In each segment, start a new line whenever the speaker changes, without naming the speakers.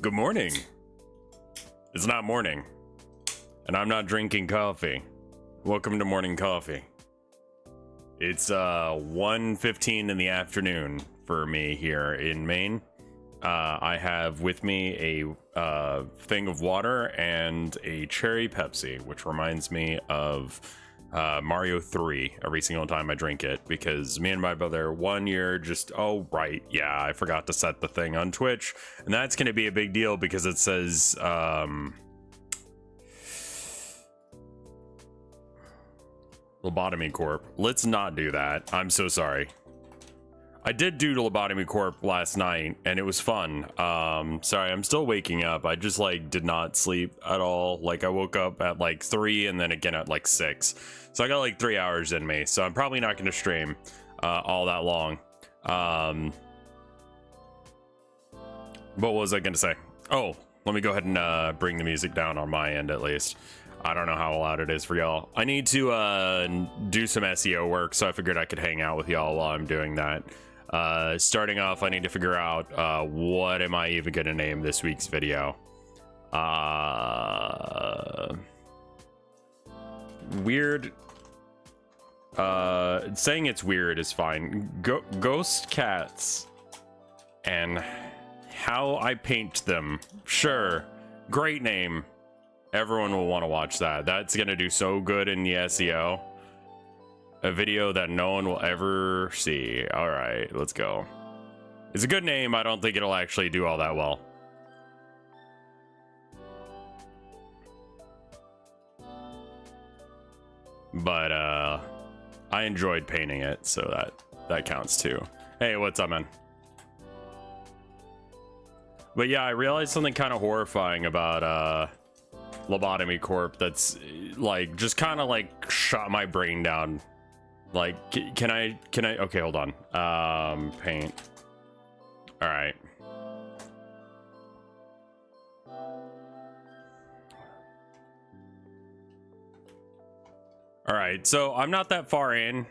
Good morning. It's not morning, and I'm not drinking coffee. Welcome to morning coffee. It's 1:15 in the afternoon for me here in Maine. I have with me a thing of water and a cherry Pepsi, which reminds me of Mario 3 every single time I drink it, because me and my brother 1 year just, oh right, yeah, I forgot to set the thing on Twitch, and that's going to be a big deal because it says Lobotomy Corp. Let's not do that. I'm so sorry. I did do Lobotomy Corp last night and it was fun. Sorry, I'm still waking up. I just like did not sleep at all. Like I woke up at like 3 and then again at like 6. So I got like 3 hours in me. So I'm probably not going to stream all that long. What was I going to say? Oh, let me go ahead and bring the music down on my end at least. I don't know how loud it is for y'all. I need to do some SEO work, so I figured I could hang out with y'all while I'm doing that. Starting off, I need to figure out what am I even gonna name this week's video. Weird. Saying it's weird is fine. Ghost cats and how I paint them. Sure, great name. Everyone will want to watch that. That's gonna do so good in the SEO. A video that no one will ever see. All right, let's go. It's a good name. I don't think it'll actually do all that well. But I enjoyed painting it, so that counts too. Hey, what's up, man? But yeah, I realized something kind of horrifying about Lobotomy Corp that's like just kind of like shot my brain down. Like can I okay, hold on. Paint. All right. All right, so I'm not that far in,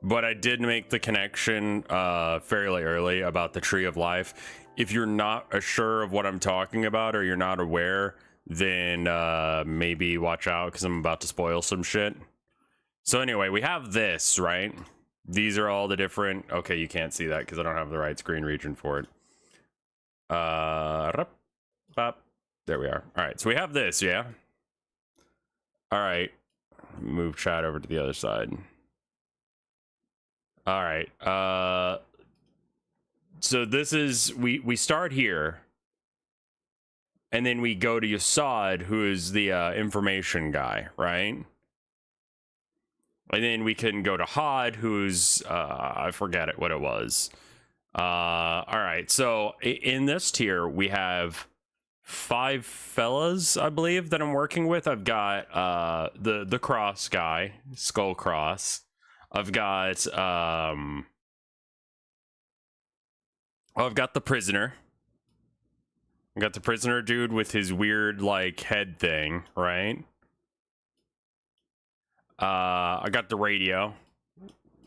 but I did make the connection fairly early about the Tree of Life. If you're not sure of what I'm talking about or you're not aware, then maybe watch out because I'm about to spoil some shit. So anyway, we have this, right? These are all the different... Okay, you can't see that because I don't have the right screen region for it. There we are. All right, so we have this, yeah? All right. Move chat over to the other side. All right. So this is... We start here. And then we go to Yasad, who is the information guy, right? And then we can go to Hod, who's, I forget what it was. All right, so in this tier, we have 5 fellas, I believe, that I'm working with. I've got the cross guy, Skull Cross. I've got the prisoner. I got the prisoner dude with his weird, like, head thing, right? I got the radio.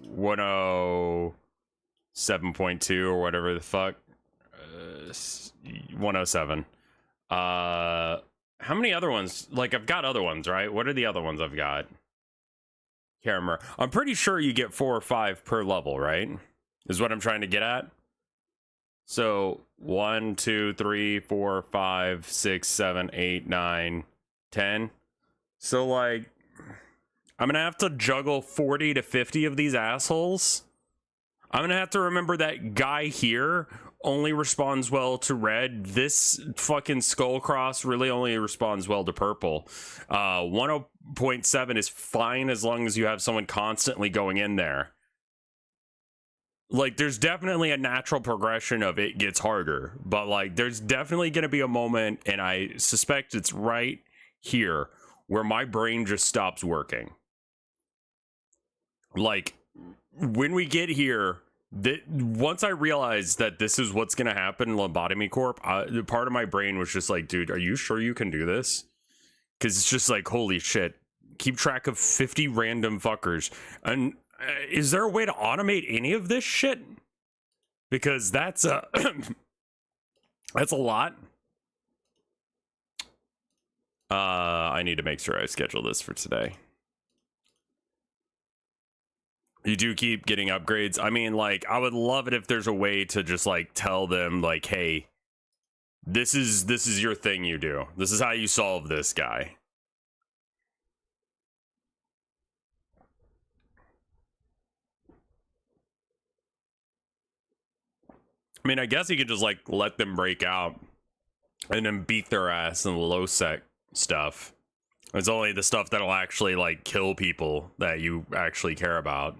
107.2 or whatever the fuck. 107. How many other ones? Like, I've got other ones, right? What are the other ones I've got? Can't remember. I'm pretty sure you get 4 or 5 per level, right? Is what I'm trying to get at. So 1, 2, 3, 4, 5, 6, 7, 8, 9, 10. So like I'm gonna have to juggle 40 to 50 of these assholes. I'm gonna have to remember that guy here only responds well to red. This fucking Skull Cross really only responds well to purple. 10.7 is fine as long as you have someone constantly going in there. Like, there's definitely a natural progression of it gets harder, but like there's definitely going to be a moment, and I suspect it's right here, where my brain just stops working. Like, when we get here, once I realized that this is what's going to happen in Lobotomy Corp, part of my brain was just like, dude, are you sure you can do this? Because it's just like, holy shit, keep track of 50 random fuckers. And is there a way to automate any of this shit? Because that's a that's a lot. I need to make sure I schedule this for today. You do keep getting upgrades. I mean, like, I would love it if there's a way to just like tell them, like, hey, this is your thing you do. This is how you solve this guy. I mean, I guess you could just like let them break out and then beat their ass in the low sec stuff. It's only the stuff that'll actually like kill people that you actually care about.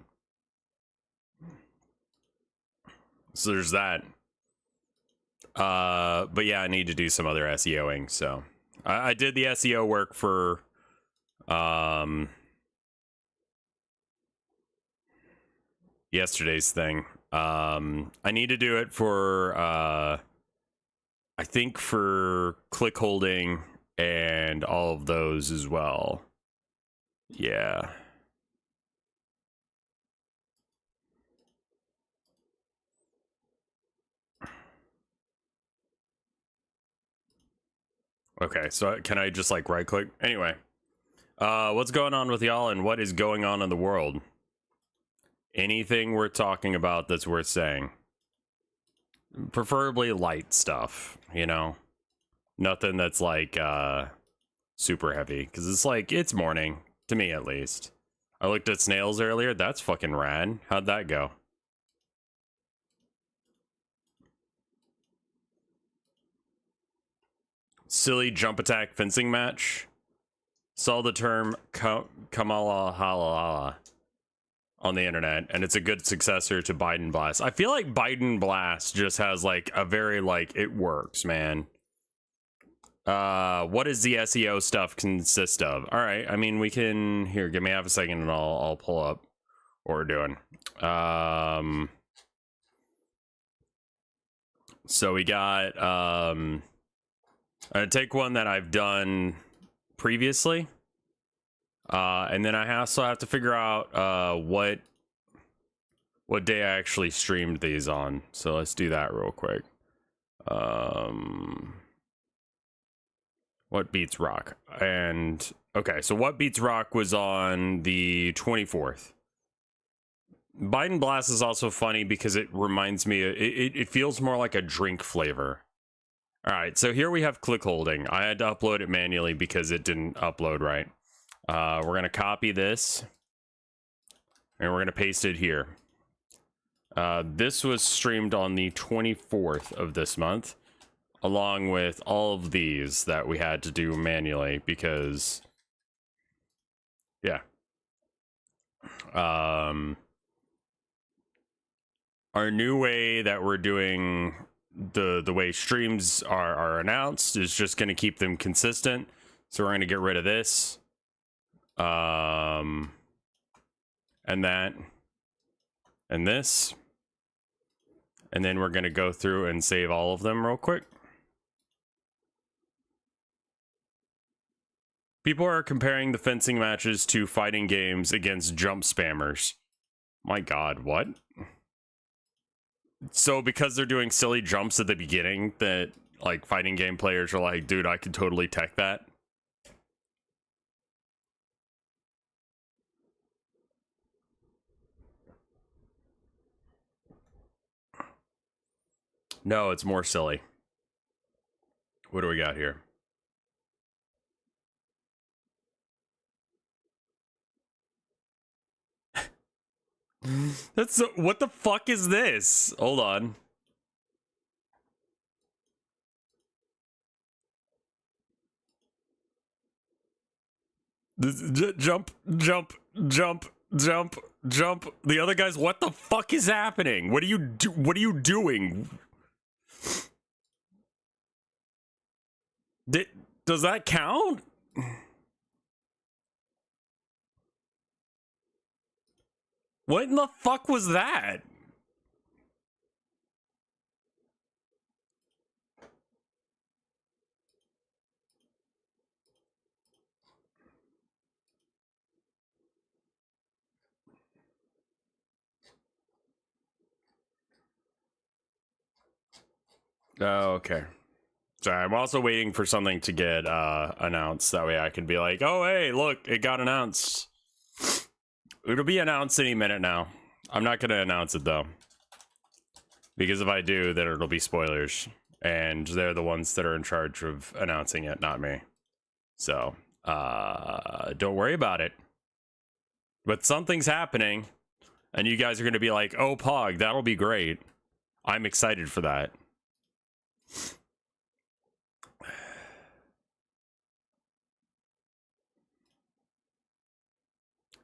So there's that. But yeah, I need to do some other SEOing. So I did the SEO work for yesterday's thing. I need to do it for I think for click holding and all of those as well. Yeah. Okay, so can I just like right click? Anyway, what's going on with y'all and what is going on in the world? Anything we're talking about that's worth saying? Preferably light stuff, you know? Nothing that's like super heavy, because it's like, it's morning, to me at least. I looked at snails earlier, that's fucking rad. How'd that go? Silly jump attack fencing match. Saw the term Kamala Halala on the internet, and it's a good successor to Biden Blast. I feel like Biden Blast just has like a very like, it works, man. What does the SEO stuff consist of? All right, I mean, we can here, give me half a second and I'll pull up what we're doing. So we got I'm gonna take one that I've done previously, and then I also have to figure out what day I actually streamed these on. So let's do that real quick. What Beats Rock? And okay, so What Beats Rock was on the 24th. Biden Blast is also funny because it reminds me, it feels more like a drink flavor. All right, so here we have click holding. I had to upload it manually because it didn't upload right. We're gonna copy this and we're gonna paste it here. This was streamed on the 24th of this month, along with all of these that we had to do manually because, yeah. Our new way that we're doing the way streams are announced is just going to keep them consistent. So we're going to get rid of this, and that, and this, and then we're going to go through and save all of them real quick. People are comparing the fencing matches to fighting games against jump spammers. My God, what? So because they're doing silly jumps at the beginning, that like fighting game players are like, dude, I could totally tech that. No, it's more silly. What do we got here? That's what the fuck is this? Hold on. Jump, jump, jump, jump, jump. The other guys, what the fuck is happening? What are you doing? Does that count? What in the fuck was that? Oh, okay. Sorry, I'm also waiting for something to get announced. That way I can be like, oh, hey, look, it got announced. It'll be announced any minute now. I'm not going to announce it, though. Because if I do, then it'll be spoilers. And they're the ones that are in charge of announcing it, not me. So, don't worry about it. But something's happening. And you guys are going to be like, oh, Pog, that'll be great. I'm excited for that.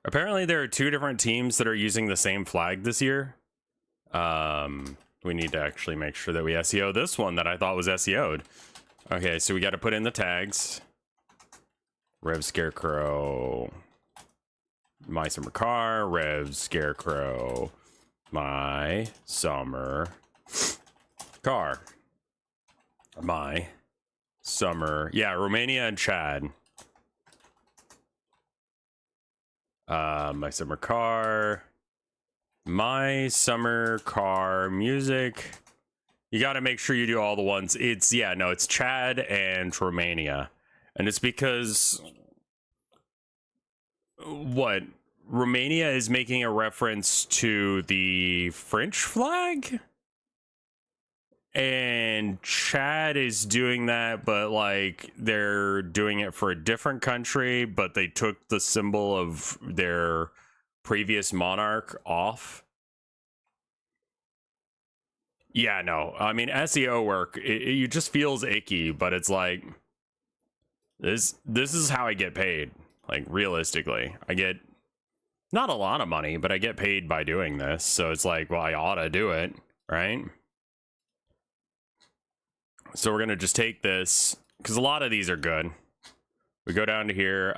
Apparently, there are 2 different teams that are using the same flag this year. We need to actually make sure that we SEO this one that I thought was SEO'd. Okay, so we got to put in the tags. RevScarecrow, my summer car, RevScarecrow, my summer car. My summer, yeah, Romania and Chad. My summer car, my summer car music. You got to make sure you do all the ones. It's, yeah, no, it's Chad and Romania. And it's because what? Romania is making a reference to the French flag? And Chad is doing that, but like they're doing it for a different country, but they took the symbol of their previous monarch off. Yeah, no, I mean SEO work, it just feels icky, but it's like this is how I get paid. Like realistically, I get not a lot of money, but I get paid by doing this, so it's like, well, I ought to do it, right? So we're gonna just take this because a lot of these are good. We go down to here.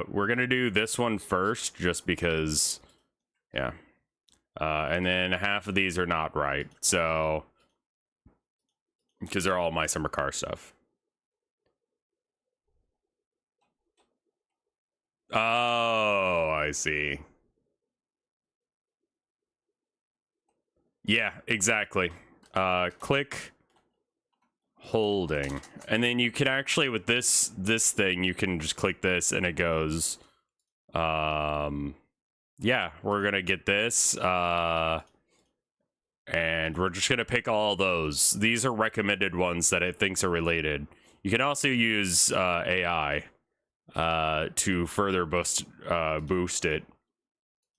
We're gonna do this one first, just because, yeah. And then half of these are not right, so because they're all my summer car stuff. Oh, I see. Yeah, exactly. Click holding, and then you can actually with this thing you can just click this and it goes yeah, we're gonna get this and we're just gonna pick all those. These are recommended ones that it thinks are related. You can also use AI to further boost it,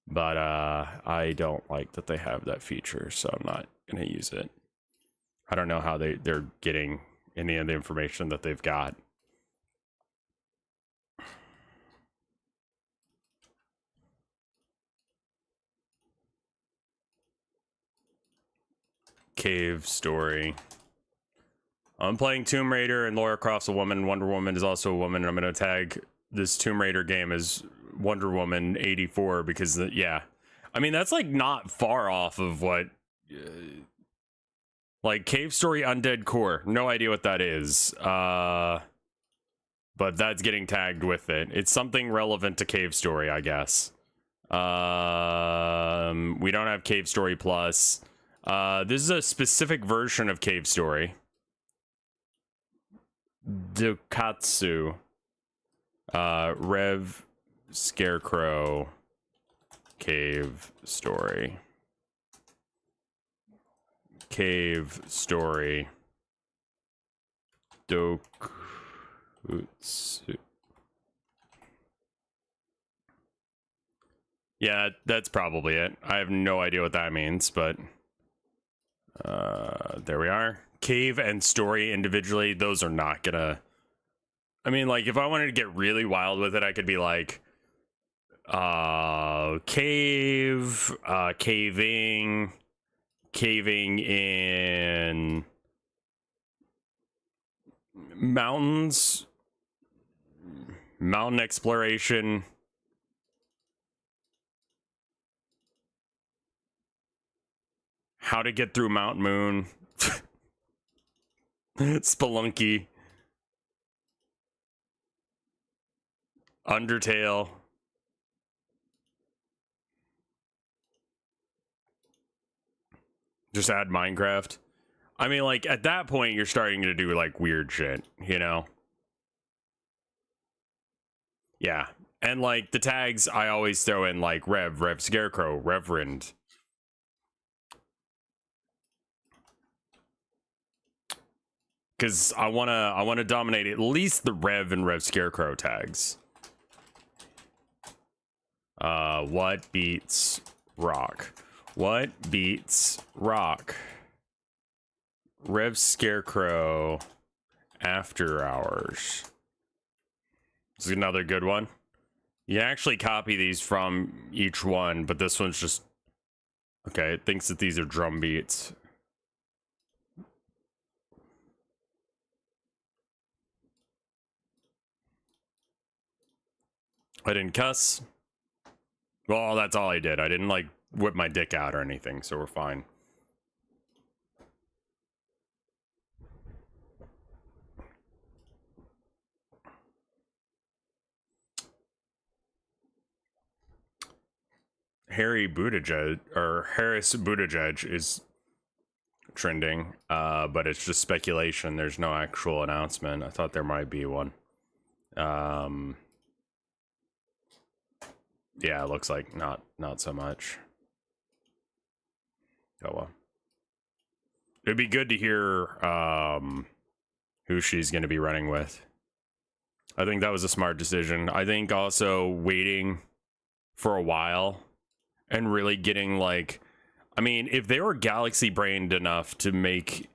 but I don't like that they have that feature, so I'm not gonna use it. I don't know how they're getting any of the information that they've got. Cave story. I'm playing Tomb Raider and Lara Croft's a woman. Wonder Woman is also a woman. I'm going to tag this Tomb Raider game as Wonder Woman 84 because, yeah. I mean, that's like not far off of what... like Cave Story Undead Core. No idea what that is. But that's getting tagged with it. It's something relevant to Cave Story, I guess. We don't have Cave Story Plus. This is a specific version of Cave Story. Dukatsu. RevScarecrow. Cave Story. Cave Story. Dokutsu. Yeah, that's probably it. I have no idea what that means, but there we are. Cave and story individually, those are not gonna... I mean, like, if I wanted to get really wild with it, I could be like, cave, caving in mountains, mountain exploration, how to get through Mount Moon, Spelunky, Undertale. Just add Minecraft. I mean, like, at that point, you're starting to do, like, weird shit, you know? Yeah. And, like, the tags, I always throw in, like, RevScarecrow, Reverend. Because I wanna dominate at least the Rev and RevScarecrow tags. What beats rock? What beats rock? RevScarecrow After Hours. This is another good one. You actually copy these from each one, but this one's just... Okay, it thinks that these are drum beats. I didn't cuss. Well, that's all I did. I didn't, like, whip my dick out or anything, so we're fine. Harris Buttigieg is trending, but it's just speculation. There's no actual announcement. I thought there might be one. Yeah, it looks like not so much. Oh well. It'd be good to hear who she's going to be running with. I think that was a smart decision. I think also waiting for a while and really getting, like, I mean, if they were galaxy brained enough to make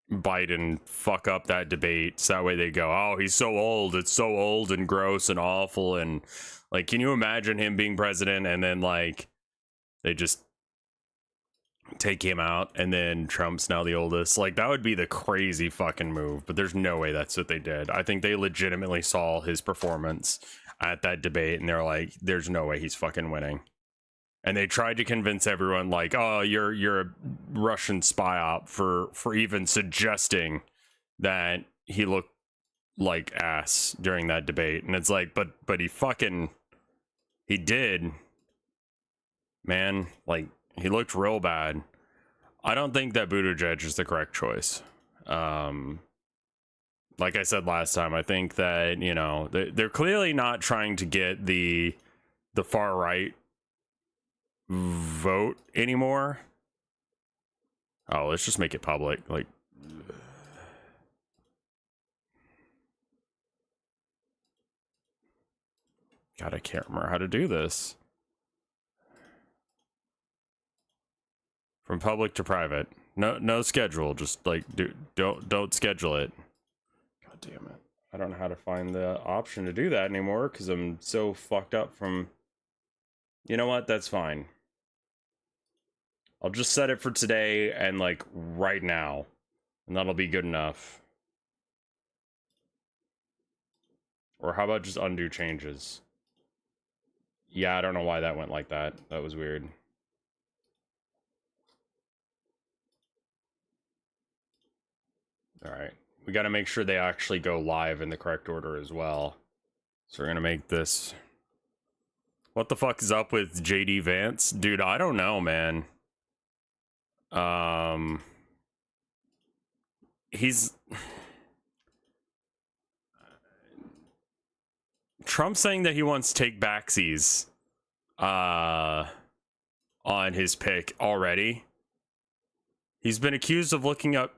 Biden fuck up that debate, so that way they go, oh, he's so old, it's so old and gross and awful, and, like, can you imagine him being president and then, like, they just take him out and then Trump's now the oldest? Like, that would be the crazy fucking move, but there's no way that's what they did. I think they legitimately saw his performance at that debate and they're like, there's no way he's fucking winning. And they tried to convince everyone, like, oh, you're a Russian spy op for even suggesting that he looked like ass during that debate. And it's like, but he did, man. Like, he looked real bad. I don't think that Buttigieg is the correct choice. Like I said last time, I think that, you know, they're clearly not trying to get the far right vote anymore. Oh, let's just make it public. Like, God, I can't remember how to do this. From public to private. No schedule. Just like don't schedule it. God damn it. I don't know how to find the option to do that anymore because I'm so fucked up from... You know what? That's fine. I'll just set it for today and, like, right now. And that'll be good enough. Or how about just undo changes? Yeah, I don't know why that went like that. That was weird. Alright. We gotta make sure they actually go live in the correct order as well. So we're gonna make this... What the fuck is up with JD Vance? Dude, I don't know, man. He's... Trump saying that he wants take backsies on his pick already. He's been accused of looking up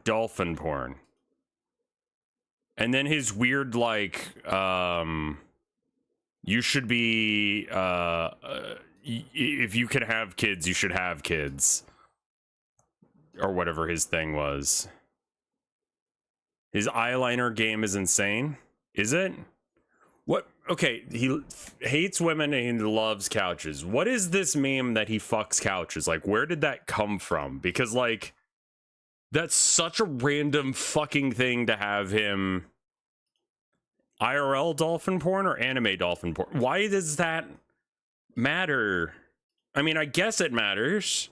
dolphin porn. And then his weird, like, you should be, if you can have kids, you should have kids. Or whatever his thing was. His eyeliner game is insane. Is it? What? Okay, he hates women and he loves couches. What is this meme that he fucks couches? Like, where did that come from? Because, like, that's such a random fucking thing to have him... IRL dolphin porn or anime dolphin porn? Why does that matter? I mean, I guess it matters.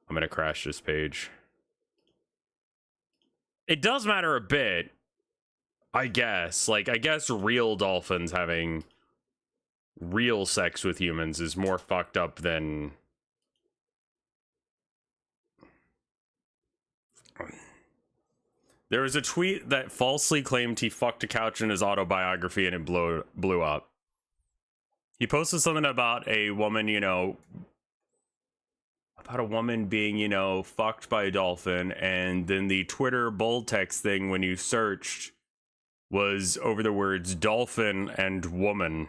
I'm gonna crash this page. It does matter a bit, I guess. Like, I guess real dolphins having real sex with humans is more fucked up than... There was a tweet that falsely claimed he fucked a couch in his autobiography and it blew up. He posted something about a woman, you know, about a woman being, you know, fucked by a dolphin, and then the Twitter bold text thing when you searched was over the words dolphin and woman.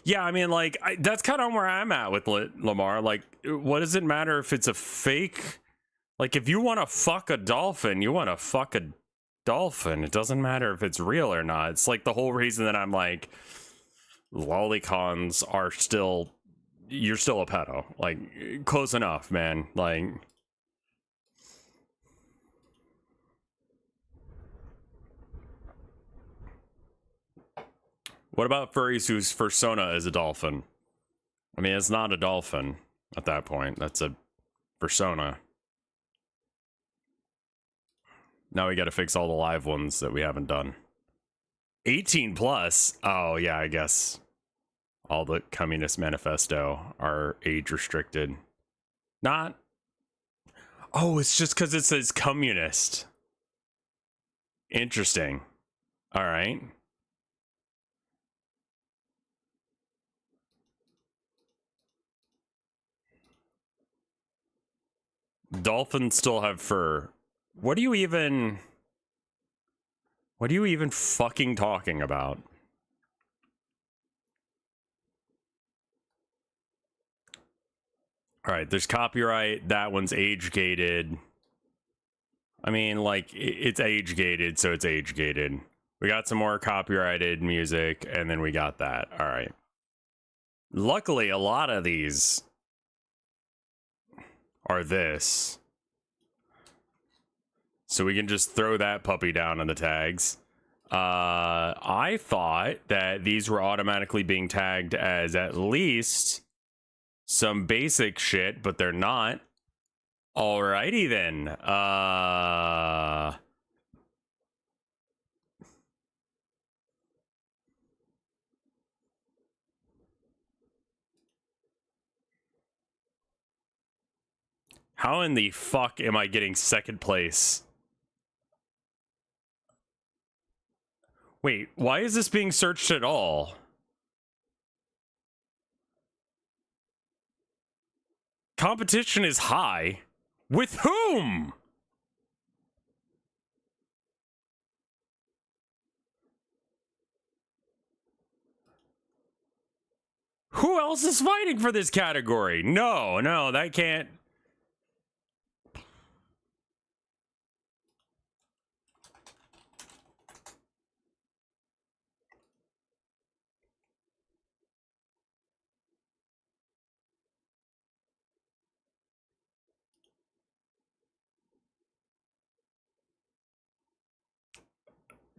Yeah, I mean, like, that's kind of where I'm at with Lamar. Like, what does it matter if it's a fake? Like, if you want to fuck a dolphin, you want to fuck a dolphin. It doesn't matter if it's real or not. It's like the whole reason that I'm like, lolicons are still... You're still a pedo. Like, close enough, man. Like... What about furries whose persona is a dolphin? I mean, it's not a dolphin at that point. That's a persona. Now we gotta fix all the live ones that we haven't done. 18 plus? Oh, yeah, I guess. All the Communist Manifesto are age restricted. Not... Oh, it's just because it says communist. Interesting. All right. Dolphins still have fur. What are you even fucking talking about? All right, there's copyright. That one's age gated. I mean, like, it's age gated, so it's age gated. We got some more copyrighted music, and then we got that. All right. Luckily, a lot of these are this. So we can just throw that puppy down on the tags. I thought that these were automatically being tagged as at least some basic shit, but they're not. Alrighty then. How in the fuck am I getting second place? Wait, why is this being searched at all? Competition is high. With whom? Who else is fighting for this category? No, that can't.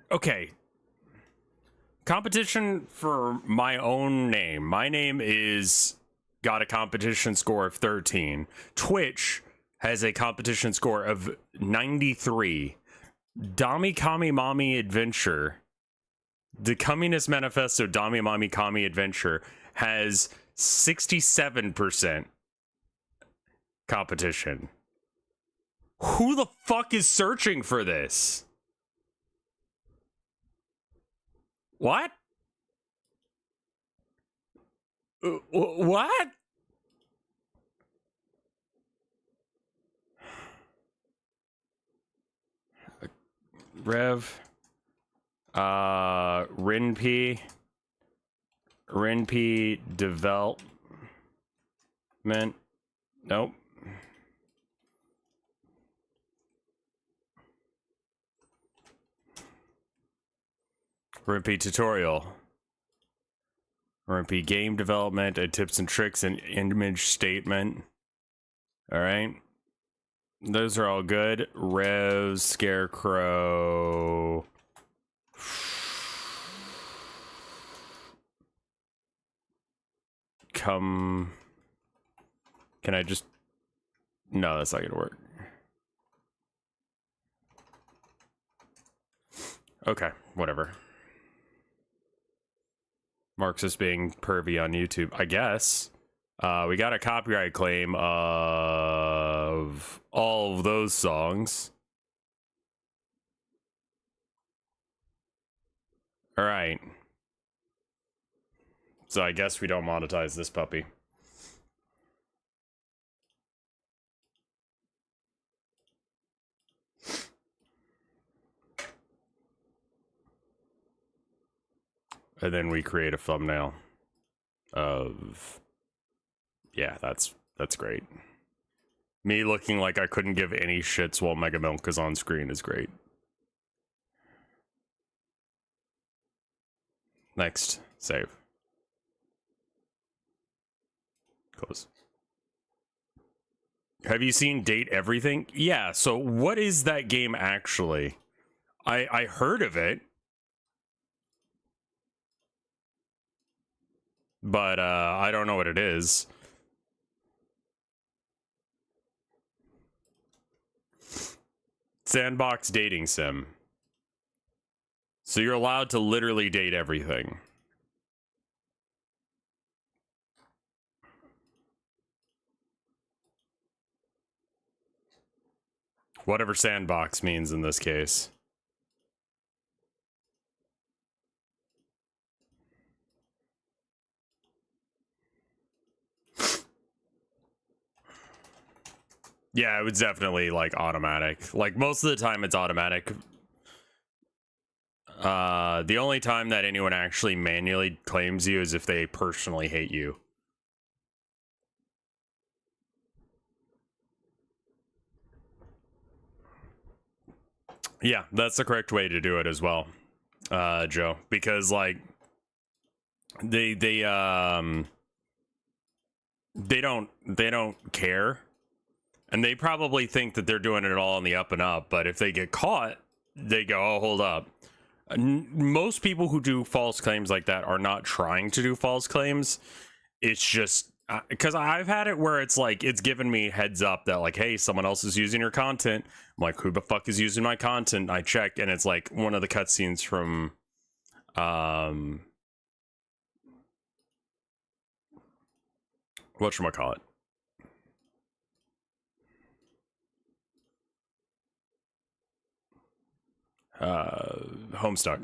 Okay. Competition for my own name. My name is got a competition score of 13. Twitch has a competition score of 93. Dami Kami Mami Adventure, the Communist Manifesto Dami Mami Kami Adventure has 67% competition. Who the fuck is searching for this? What? What? Rev. Rinp development. Nope. Rimpy tutorial. Rimpy game development and tips and tricks and image statement. All right. Those are all good. RevScarecrow. Come. Can I just... No, that's not gonna work. Okay, whatever. Marxist being pervy on YouTube, I guess. We got a copyright claim of all of those songs. All right. So I guess we don't monetize this puppy. And then we create a thumbnail of, yeah, that's great. Me looking like I couldn't give any shits while Mega Milk is on screen is great. Next, save. Close. Have you seen Date Everything? Yeah, so what is that game actually? I heard of it. But I don't know what it is. Sandbox dating sim. So you're allowed to literally date everything. Whatever sandbox means in this case. Yeah, it was definitely like automatic. Like most of the time it's automatic. The only time that anyone actually manually claims you is if they personally hate you. Yeah, that's the correct way to do it as well, Joe. Because like they don't care. And they probably think that they're doing it all on the up and up, but if they get caught, they go, oh, hold up. Most people who do false claims like that are not trying to do false claims. It's just because I've had it where it's like, it's given me heads up that like, hey, someone else is using your content. I'm like, who the fuck is using my content? I check, and it's like one of the cutscenes from, whatchamacallit? Homestuck.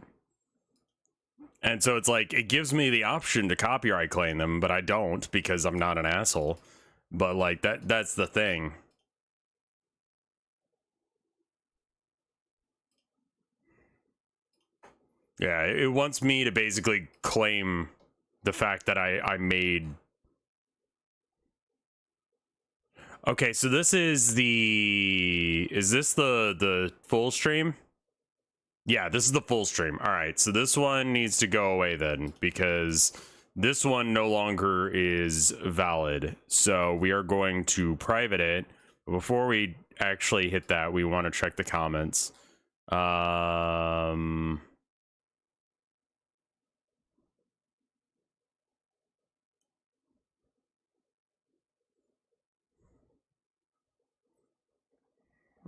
And so it's like, it gives me the option to copyright claim them, but I don't because I'm not an asshole. But like that's the thing. Yeah, it wants me to basically claim the fact that I made. Okay, so this is this the full stream? Yeah, this is the full stream. All right, so this one needs to go away then because this one no longer is valid. So we are going to private it. But before we actually hit that, we want to check the comments.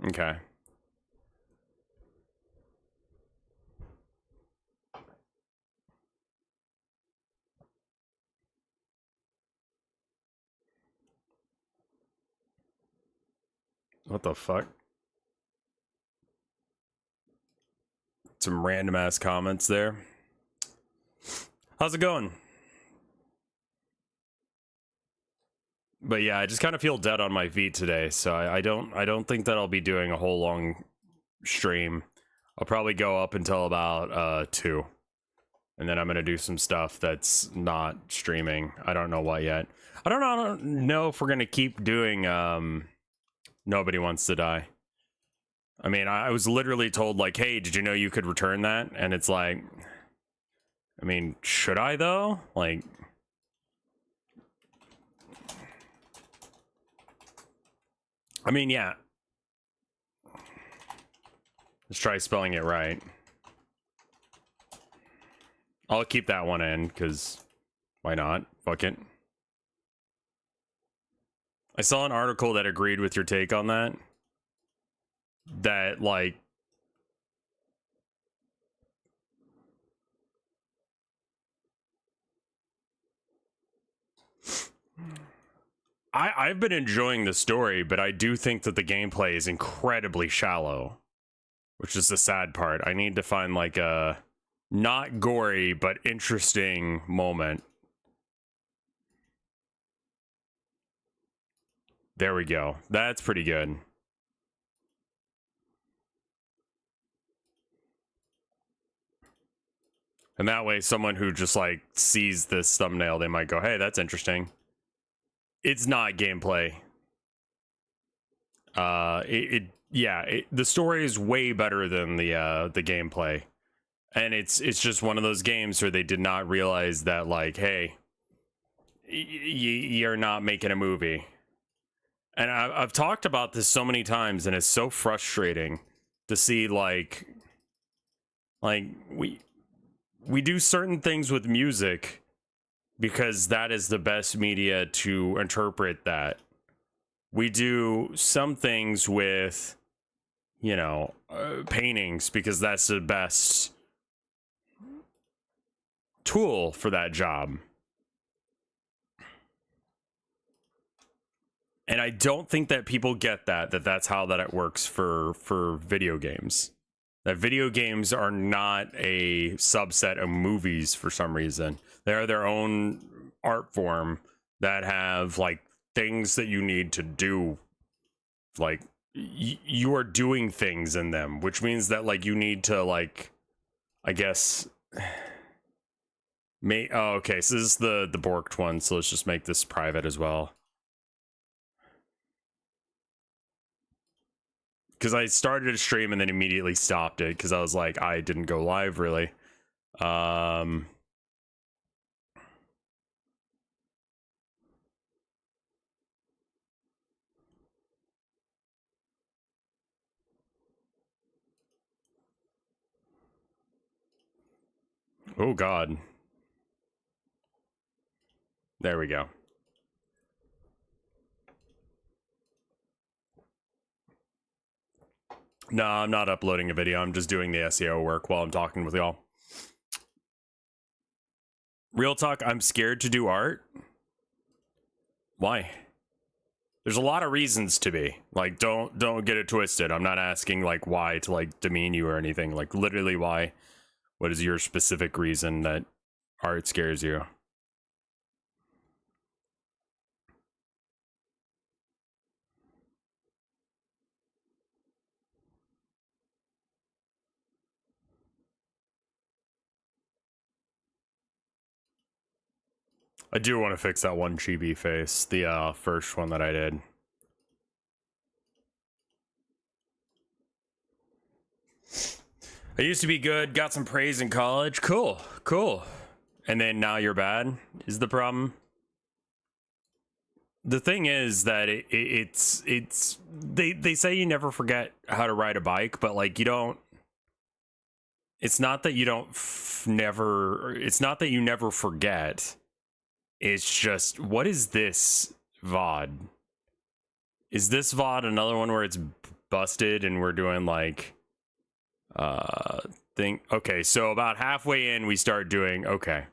Okay. What the fuck? Some random ass comments there. How's it going? But yeah, I just kind of feel dead on my feet today, so I don't think that I'll be doing a whole long stream. I'll probably go up until about 2. And then I'm gonna do some stuff that's not streaming. I don't know what yet. I don't know if we're gonna keep doing Nobody Wants to Die. I mean, I was literally told like, hey, did you know you could return that? And it's like, I mean, should I though? Like, I mean, yeah. Let's try spelling it right. I'll keep that one in, because why not? Fuck it. I saw an article that agreed with your take on that. That, like... I've been enjoying the story, but I do think that the gameplay is incredibly shallow, which is the sad part. I need to find like a not gory but interesting moment. There we go. That's pretty good. And that way, someone who just like sees this thumbnail, they might go, "Hey, that's interesting." It's not gameplay. The story is way better than the gameplay, and it's just one of those games where they did not realize that, like, hey, you're not making a movie. And I've talked about this so many times, and it's so frustrating to see like we do certain things with music because that is the best media to interpret that. We do some things with, you know, paintings because that's the best tool for that job. And I don't think that people get that's how that it works for video games. That video games are not a subset of movies for some reason. They are their own art form that have like things that you need to do. Like you are doing things in them, which means that like you need to like, I guess. Okay, so this is the borked one. So let's just make this private as well. Because I started a stream and then immediately stopped it because I was like, I didn't go live really. Oh God. There we go. No, I'm not uploading a video. I'm just doing the SEO work while I'm talking with y'all. Real talk, I'm scared to do art. Why? There's a lot of reasons to be. Like, don't get it twisted. I'm not asking like why to like demean you or anything. Like literally why. What is your specific reason that art scares you? I do want to fix that one chibi face, the first one that I did. I used to be good, got some praise in college. Cool. And then now you're bad is the problem. The thing is that they say you never forget how to ride a bike, but like you don't. It's not that you don't it's not that you never forget. It's just, what is this VOD? Is this VOD another one where it's busted and we're doing like thing? Okay, so about halfway in we start doing okay.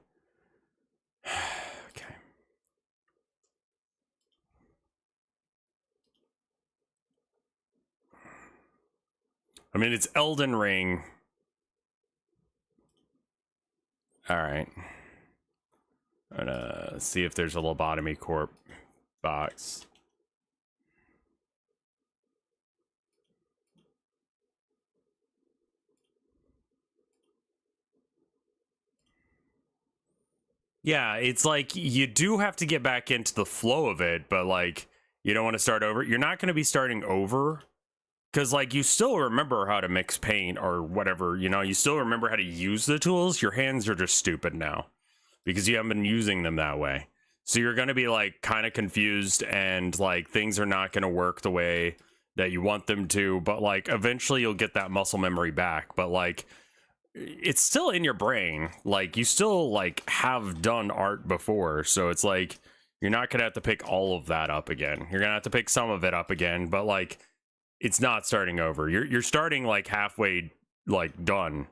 Okay. I mean, it's Elden Ring. All right. I'm gonna see if there's a lobotomy corp box. Yeah, it's like you do have to get back into the flow of it, but like you don't want to start over. You're not going to be starting over because like you still remember how to mix paint or whatever, you know, you still remember how to use the tools. Your hands are just stupid now because you haven't been using them that way. So you're going to be like kind of confused and like things are not going to work the way that you want them to, but like eventually you'll get that muscle memory back. But like it's still in your brain. Like you still like have done art before. So it's like you're not going to have to pick all of that up again. You're going to have to pick some of it up again, but like it's not starting over. You're starting like halfway like done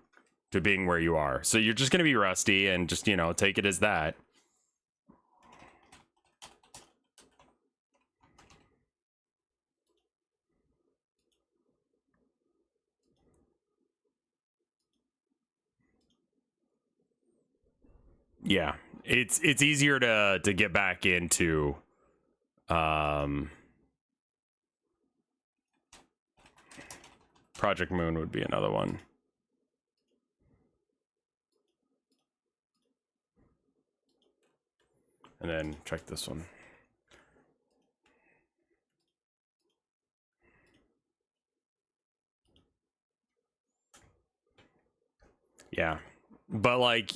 to being where you are. So you're just going to be rusty and just, you know, take it as that. Yeah, it's easier to get back into Project Moon would be another one. And then check this one. Yeah, but like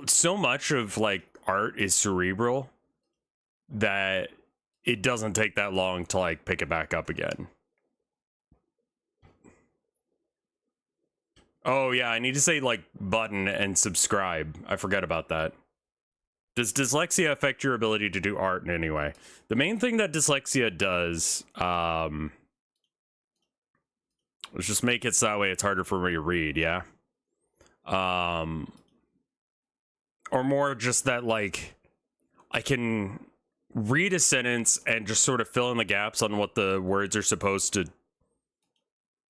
so much of like art is cerebral that it doesn't take that long to like pick it back up again. Oh yeah, I need to say like button and subscribe. I forget about that. Does dyslexia affect your ability to do art in any way? The main thing that dyslexia does, let's just make it so that way it's harder for me to read, yeah? Or more just that, like, I can read a sentence and just sort of fill in the gaps on what the words are supposed to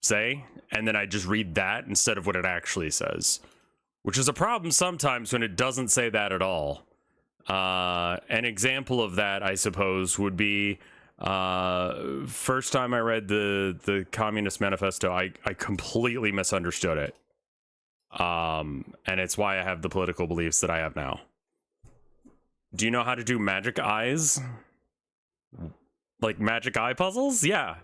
say, and then I just read that instead of what it actually says, which is a problem sometimes when it doesn't say that at all. An example of that, I suppose, would be first time I read the Communist Manifesto, I completely misunderstood it. And it's why I have the political beliefs that I have now. Do you know how to do magic eyes? Like magic eye puzzles? Yeah.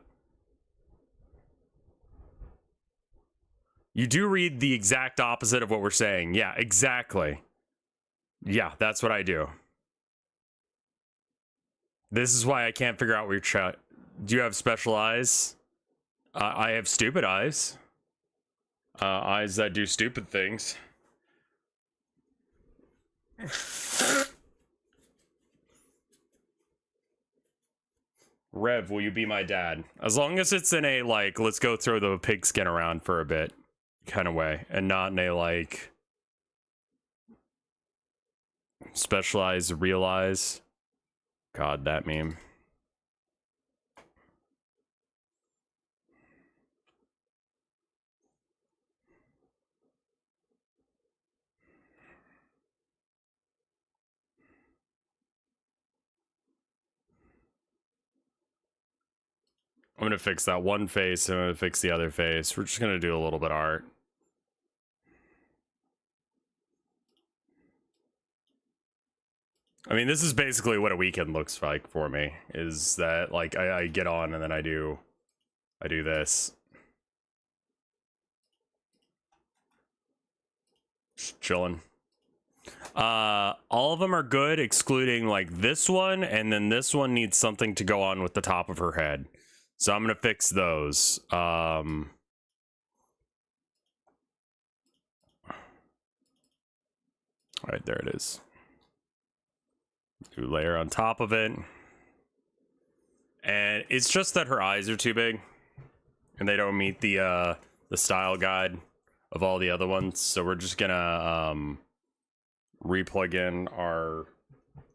You do read the exact opposite of what we're saying. Yeah, exactly. Yeah, that's what I do. This is why I can't figure out what your chat. Do you have special eyes? I have stupid eyes. Eyes that do stupid things. Rev, will you be my dad? As long as it's in a, like, let's go throw the pigskin around for a bit kind of way, and not in a, like, specialized realize. God, that meme. I'm gonna fix that one face, and I'm gonna fix the other face. We're just gonna do a little bit of art. I mean, this is basically what a weekend looks like for me, is that, like, I get on and then I do this. Just chilling. All of them are good, excluding, like, this one, and then this one needs something to go on with the top of her head. So I'm gonna fix those. Alright, there it is. Do layer on top of it. And it's just that her eyes are too big. And they don't meet the style guide of all the other ones. So we're just gonna re-plug in our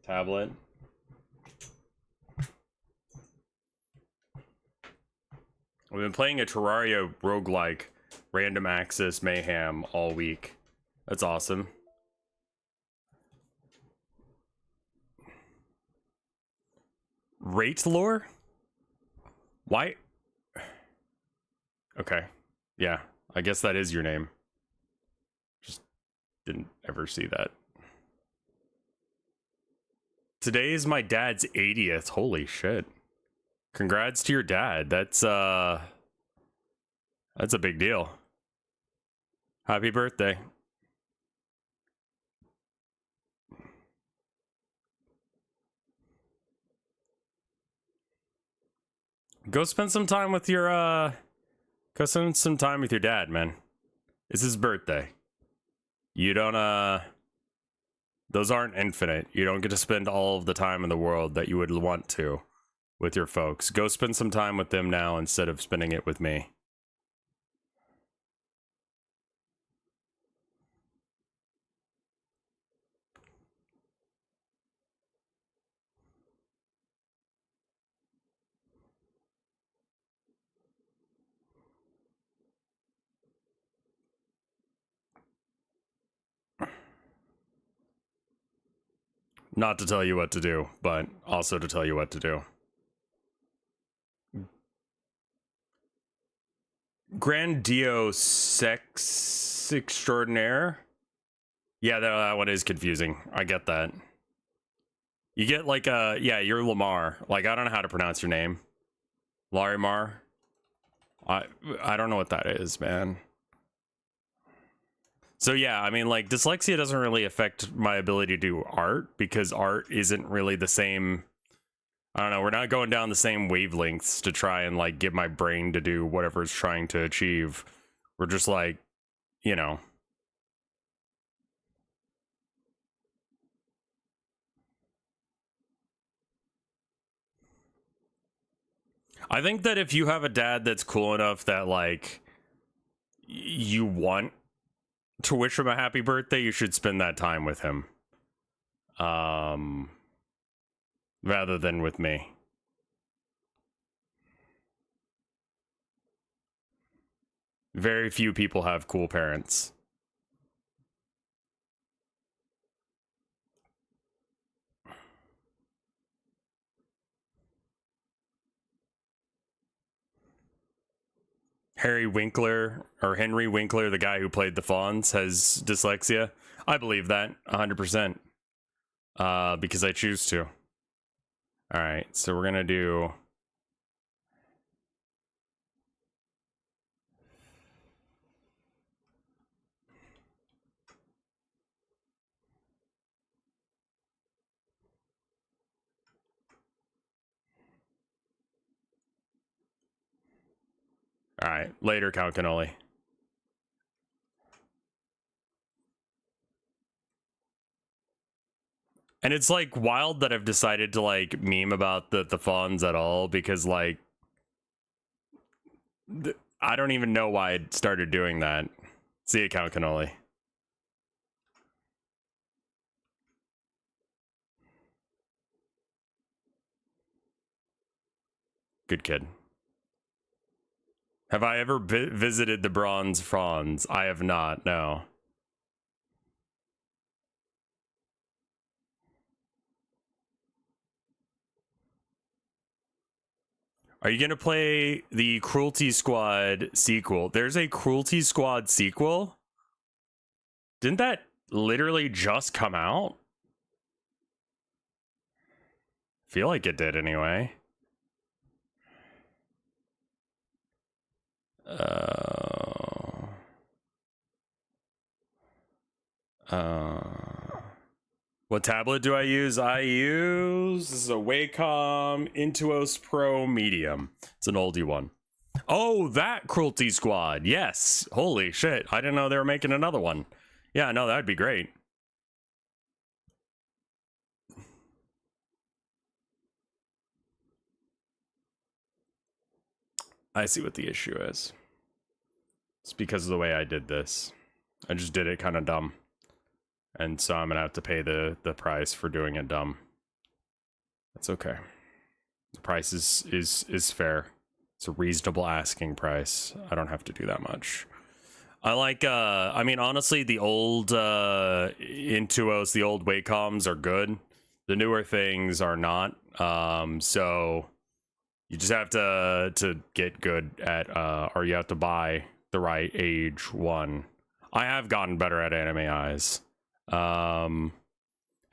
tablet. We've been playing a Terraria roguelike random access mayhem all week. That's awesome. Rate lore? Why? Okay. Yeah, I guess that is your name. Just didn't ever see that. Today is my dad's 80th. Holy shit. Congrats to your dad. That's a big deal. Happy birthday. Go spend some time with your go spend some time with your dad, man. It's his birthday. You don't those aren't infinite. You don't get to spend all of the time in the world that you would want to with your folks. Go spend some time with them now instead of spending it with me. not to tell you what to do, but also to tell you what to do. Grandio sex extraordinaire. Yeah, that one is confusing. I get that. You get like yeah, you're Lamar. Like, I don't know how to pronounce your name. Larimar. I don't know what that is, man. So yeah, I mean, like, dyslexia doesn't really affect my ability to do art because art isn't really the same. I don't know, we're not going down the same wavelengths to try and like get my brain to do whatever it's trying to achieve. We're just like, you know. I think that if you have a dad that's cool enough that like you want to wish him a happy birthday, you should spend that time with him. Rather than with me. Very few people have cool parents. Henry Winkler, the guy who played the Fonz, has dyslexia. I believe that 100%. Because I choose to. All right, so we're gonna do. All right, later, Count Cannoli. And it's like wild that I've decided to like meme about the Fonz at all because like I don't even know why I started doing that. See you, Count Cannoli. Good kid. Have I ever visited the Bronze Fonz? I have not, no. Are you gonna play the Cruelty Squad sequel? There's a Cruelty Squad sequel? Didn't that literally just come out? Feel like it did anyway. What tablet do I use? This is a Wacom Intuos Pro Medium. It's an oldie one. Oh, that Cruelty Squad. Yes. Holy shit. I didn't know they were making another one. Yeah, no, that'd be great. I see what the issue is. It's because of the way I did this. I just did it kind of dumb. And so I'm gonna have to pay the price for doing it dumb. That's okay. The price is fair. It's a reasonable asking price. I don't have to do that much. I like I mean honestly the old Intuos, the old Wacoms are good. The newer things are not. So you just have to get good at or you have to buy the right age one. I have gotten better at anime eyes. And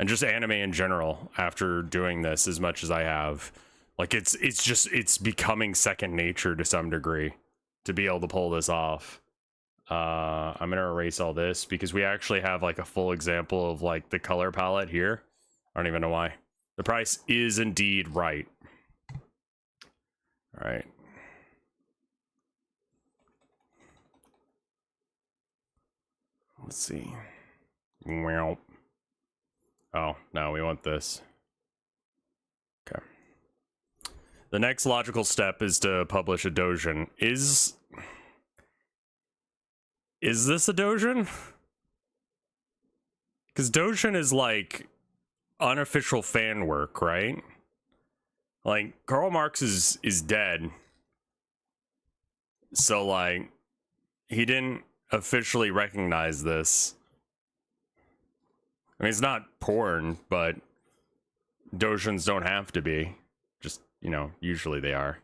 just anime in general after doing this as much as I have. Like it's becoming second nature to some degree to be able to pull this off. I'm gonna erase all this because we actually have like a full example of like the color palette here. I don't even know why. The price is indeed right. All right. Let's see. Well. Oh, no, we want this. Okay. The next logical step is to publish a doujin. Is this a doujin? Because doujin is like unofficial fan work, right? Like Karl Marx is dead. So like he didn't officially recognize this. I mean, it's not porn, but Dojins don't have to be. Just, you know, usually they are.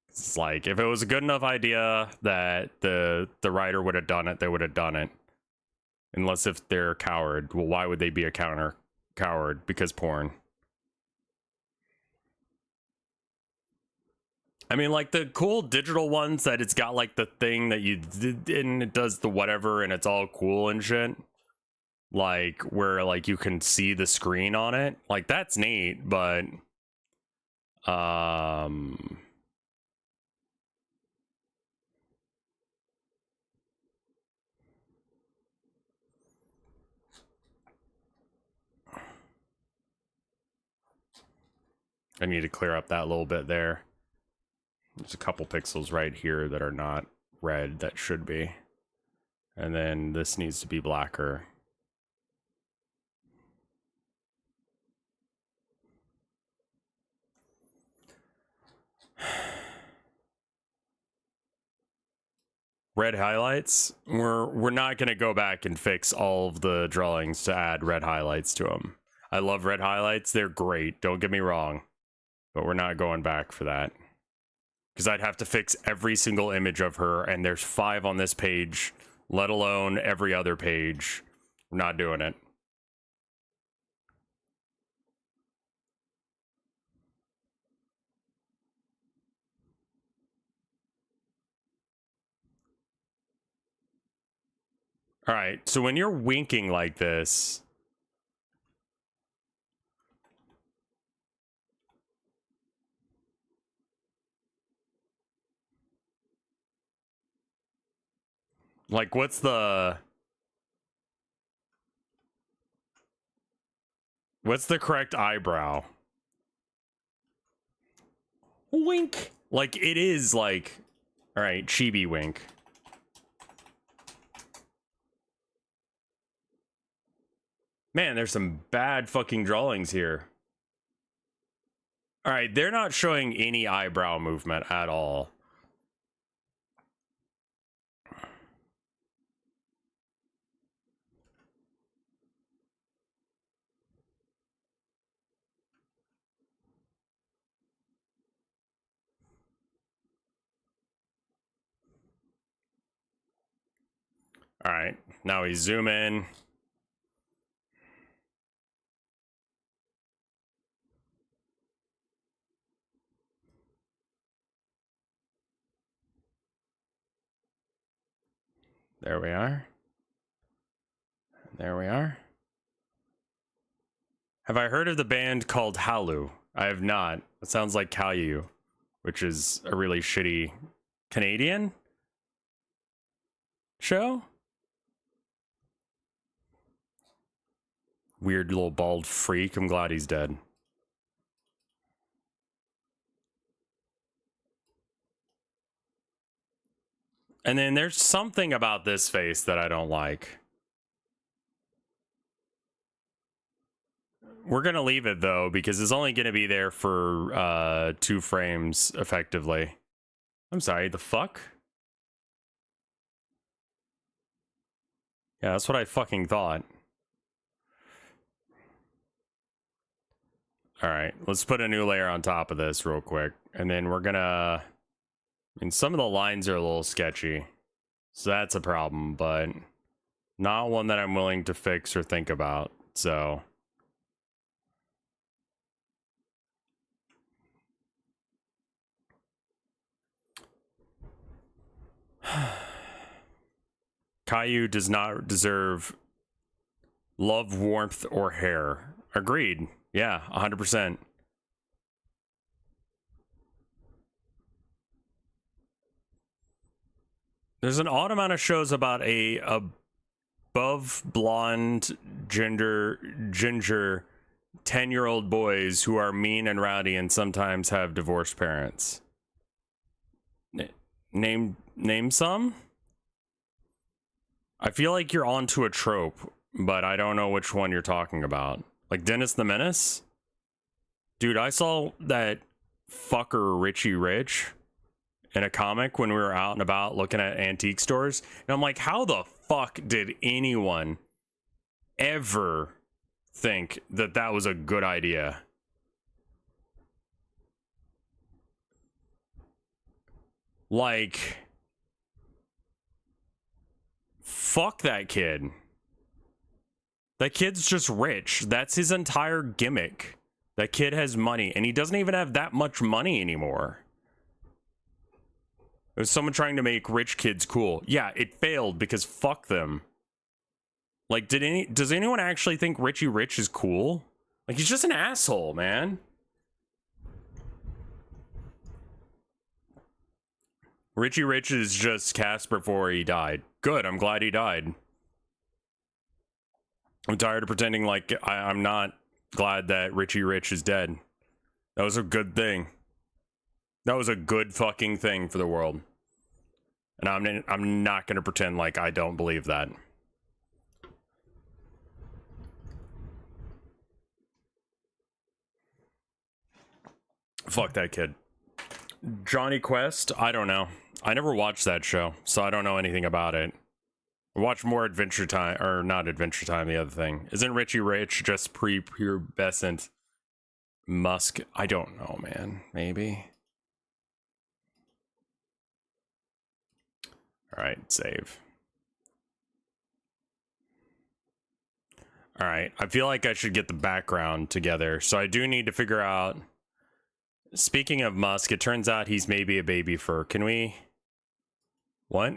It's like, if it was a good enough idea that the writer would have done it, they would have done it. Unless if they're a coward. Well, why would they be a coward? Because porn. I mean, like the cool digital ones that it's got like the thing that you did and it does the whatever and it's all cool and shit. Like where like you can see the screen on it. Like that's neat, but I need to clear up that little bit there. There's a couple pixels right here that are not red that should be. And then this needs to be blacker. Red highlights, we're not going to go back and fix all of the drawings to add red highlights to them. I love red highlights. They're great. Don't get me wrong. But we're not going back for that. Because I'd have to fix every single image of her, and there's 5 on this page, let alone every other page. We're not doing it. All right, so when you're winking like this, like what's the correct eyebrow? Wink. Like it is like, all right, chibi wink. Man, there's some bad fucking drawings here. All right, they're not showing any eyebrow movement at all. All right, now we zoom in. There we are. There we are. Have I heard of the band called Halu? I have not. It sounds like Caillou, which is a really shitty Canadian show. Weird little bald freak. I'm glad he's dead. And then there's something about this face that I don't like. We're going to leave it, though, because it's only going to be there for 2 frames, effectively. I'm sorry, the fuck? Yeah, that's what I fucking thought. Alright, let's put a new layer on top of this real quick. And then we're gonna... I mean, some of the lines are a little sketchy. So that's a problem, but not one that I'm willing to fix or think about, so... Caillou does not deserve love, warmth, or hair. Agreed. Yeah, 100%. There's an odd amount of shows about a above blonde ginger 10-year-old boys who are mean and rowdy and sometimes have divorced parents. Name some? I feel like you're onto a trope, but I don't know which one you're talking about. Like Dennis the Menace? Dude, I saw that fucker Richie Rich in a comic when we were out and about looking at antique stores. And I'm like, how the fuck did anyone ever think that that was a good idea? Like, fuck that kid. That kid's just rich. That's his entire gimmick. That kid has money, and he doesn't even have that much money anymore. It was someone trying to make rich kids cool. Yeah, it failed because fuck them. Like, does anyone actually think Richie Rich is cool? Like, he's just an asshole, man. Richie Rich is just Casper before he died. Good, I'm glad he died. I'm tired of pretending like I'm not glad that Richie Rich is dead. That was a good thing. That was a good fucking thing for the world. And I'm not going to pretend like I don't believe that. Fuck that kid. Johnny Quest? I don't know. I never watched that show, so I don't know anything about it. I watch more Adventure Time, or not Adventure Time, the other thing. Isn't Richie Rich just pre-pubescent Musk? I don't know, man. Maybe. Alright, save. Alright, I feel like I should get the background together, so I do need to figure out... Speaking of Musk, it turns out he's maybe a baby fur. Can we... What?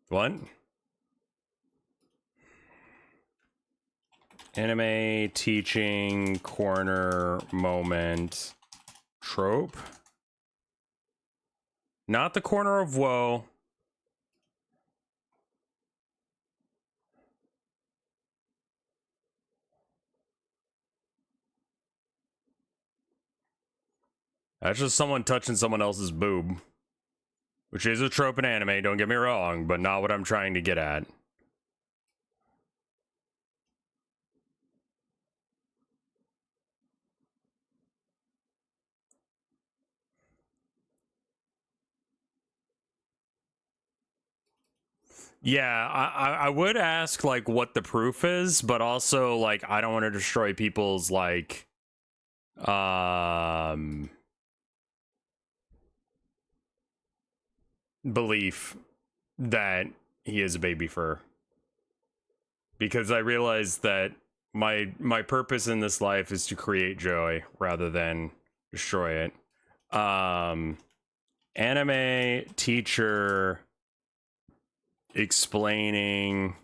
What? Anime teaching corner moment trope. Not the corner of woe. That's just someone touching someone else's boob. Which is a trope in anime, don't get me wrong, but not what I'm trying to get at. Yeah, I would ask, like, what the proof is, but also, like, I don't want to destroy people's, like, belief that he is a baby fur. Because I realize that my purpose in this life is to create joy rather than destroy it. Anime teacher explaining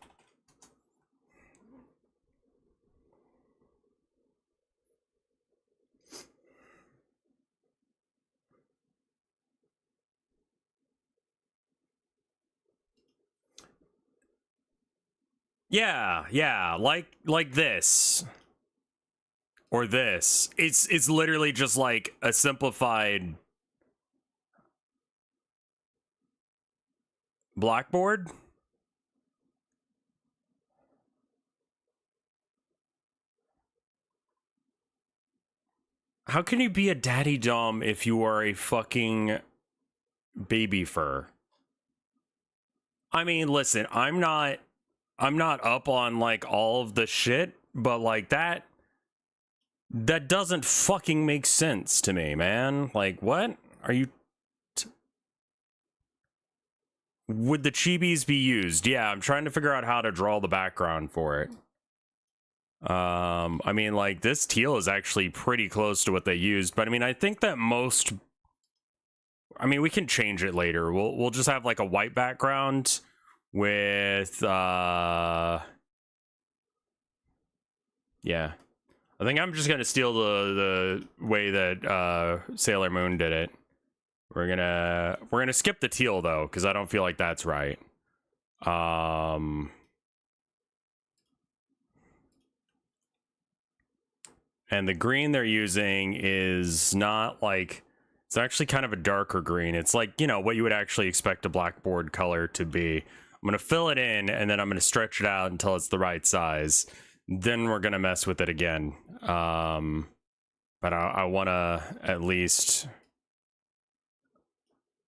yeah, like this or this. It's literally just like a simplified blackboard. How can you be a daddy dom if you are a fucking baby fur? I mean, listen, I'm not up on like all of the shit, but like that doesn't fucking make sense to me, man. Like, what are you would the chibis be used? Yeah, I'm trying to figure out how to draw the background for it. I mean, like, this teal is actually pretty close to what they used, but I mean, I think that most, I mean, we can change it later. We'll just have like a white background with yeah. I think I'm just gonna steal the way that Sailor Moon did it. We're gonna skip the teal though, because I don't feel like that's right. And the green they're using is not like, it's actually kind of a darker green. It's like, you know, what you would actually expect a blackboard color to be. I'm gonna fill it in and then I'm gonna stretch it out until it's the right size. Then we're gonna mess with it again. But I wanna at least,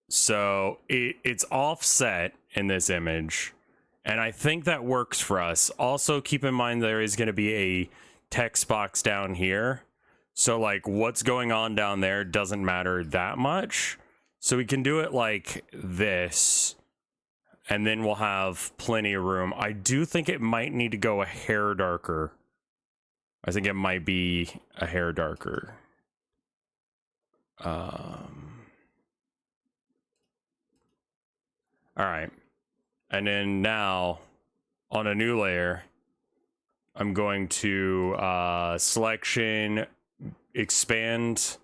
so it's offset in this image, and I think that works for us. Also, keep in mind there is going to be a text box down here. So like what's going on down there doesn't matter that much. So we can do it like this, and then we'll have plenty of room. I do think it might need to go a hair darker. I think it might be a hair darker. All right. And then now on a new layer, I'm going to selection, expand,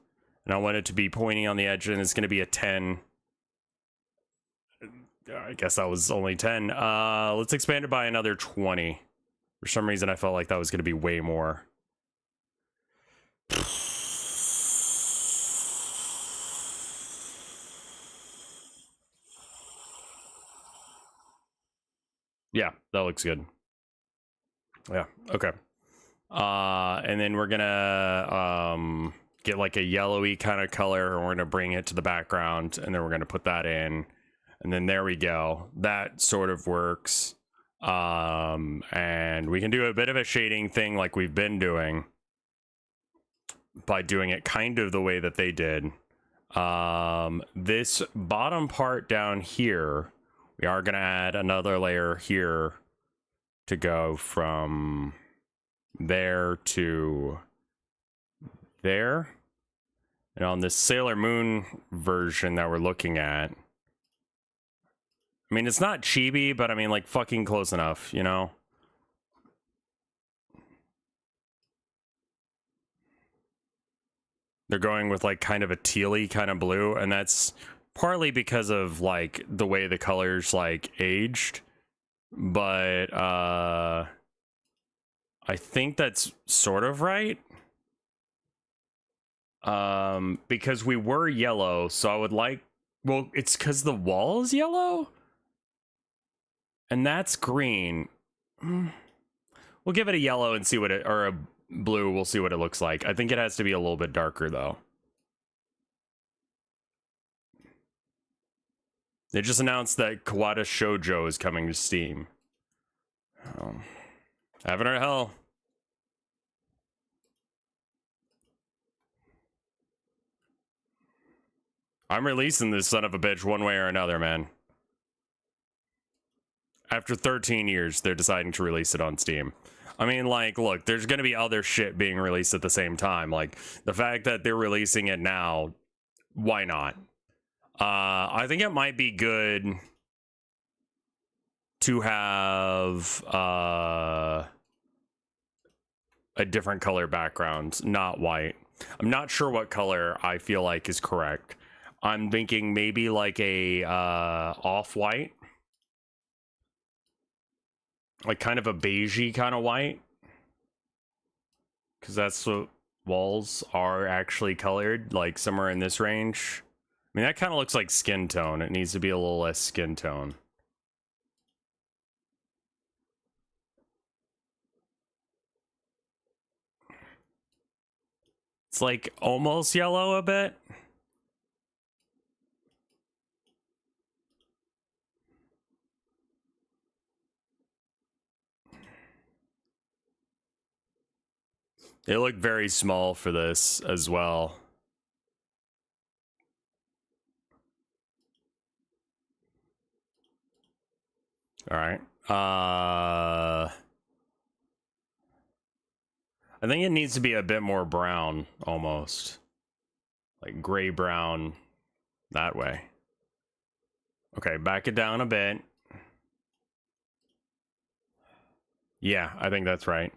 and I want it to be pointing on the edge, and it's going to be a 10. I guess that was only 10. Let's expand it by another 20. For some reason, I felt like that was going to be way more. Yeah, that looks good. Yeah, okay. And then we're gonna get like a yellowy kind of color, and we're gonna bring it to the background, and then we're gonna put that in, and then there we go. That sort of works. And we can do a bit of a shading thing like we've been doing by doing it kind of the way that they did. This bottom part down here, we are gonna add another layer here to go from there to there. And on this Sailor Moon version that we're looking at, I mean, it's not chibi, but I mean, like, fucking close enough, you know? They're going with, like, kind of a tealy kind of blue, and that's partly because of, like, the way the colors, like, aged. But, I think that's sort of right. Because we were yellow, so I would like... Well, it's because the wall is yellow? And that's green. We'll give it a yellow and see what it... Or a blue, we'll see what it looks like. I think it has to be a little bit darker, though. They just announced that Kawada Shoujo is coming to Steam. Oh. Heaven or hell. I'm releasing this son of a bitch one way or another, man. After 13 years, they're deciding to release it on Steam. I mean, like, look, there's gonna be other shit being released at the same time. Like, the fact that they're releasing it now, why not? I think it might be good to have a different color background, not white. I'm not sure what color I feel like is correct. I'm thinking maybe like a off-white. Like kind of a beigey kind of white. Because that's what walls are actually colored, like somewhere in this range. I mean, that kind of looks like skin tone. It needs to be a little less skin tone. It's like almost yellow a bit. They look very small for this as well. All right. I think it needs to be a bit more brown, almost. Like gray brown, that way. Okay, back it down a bit. Yeah, I think that's right.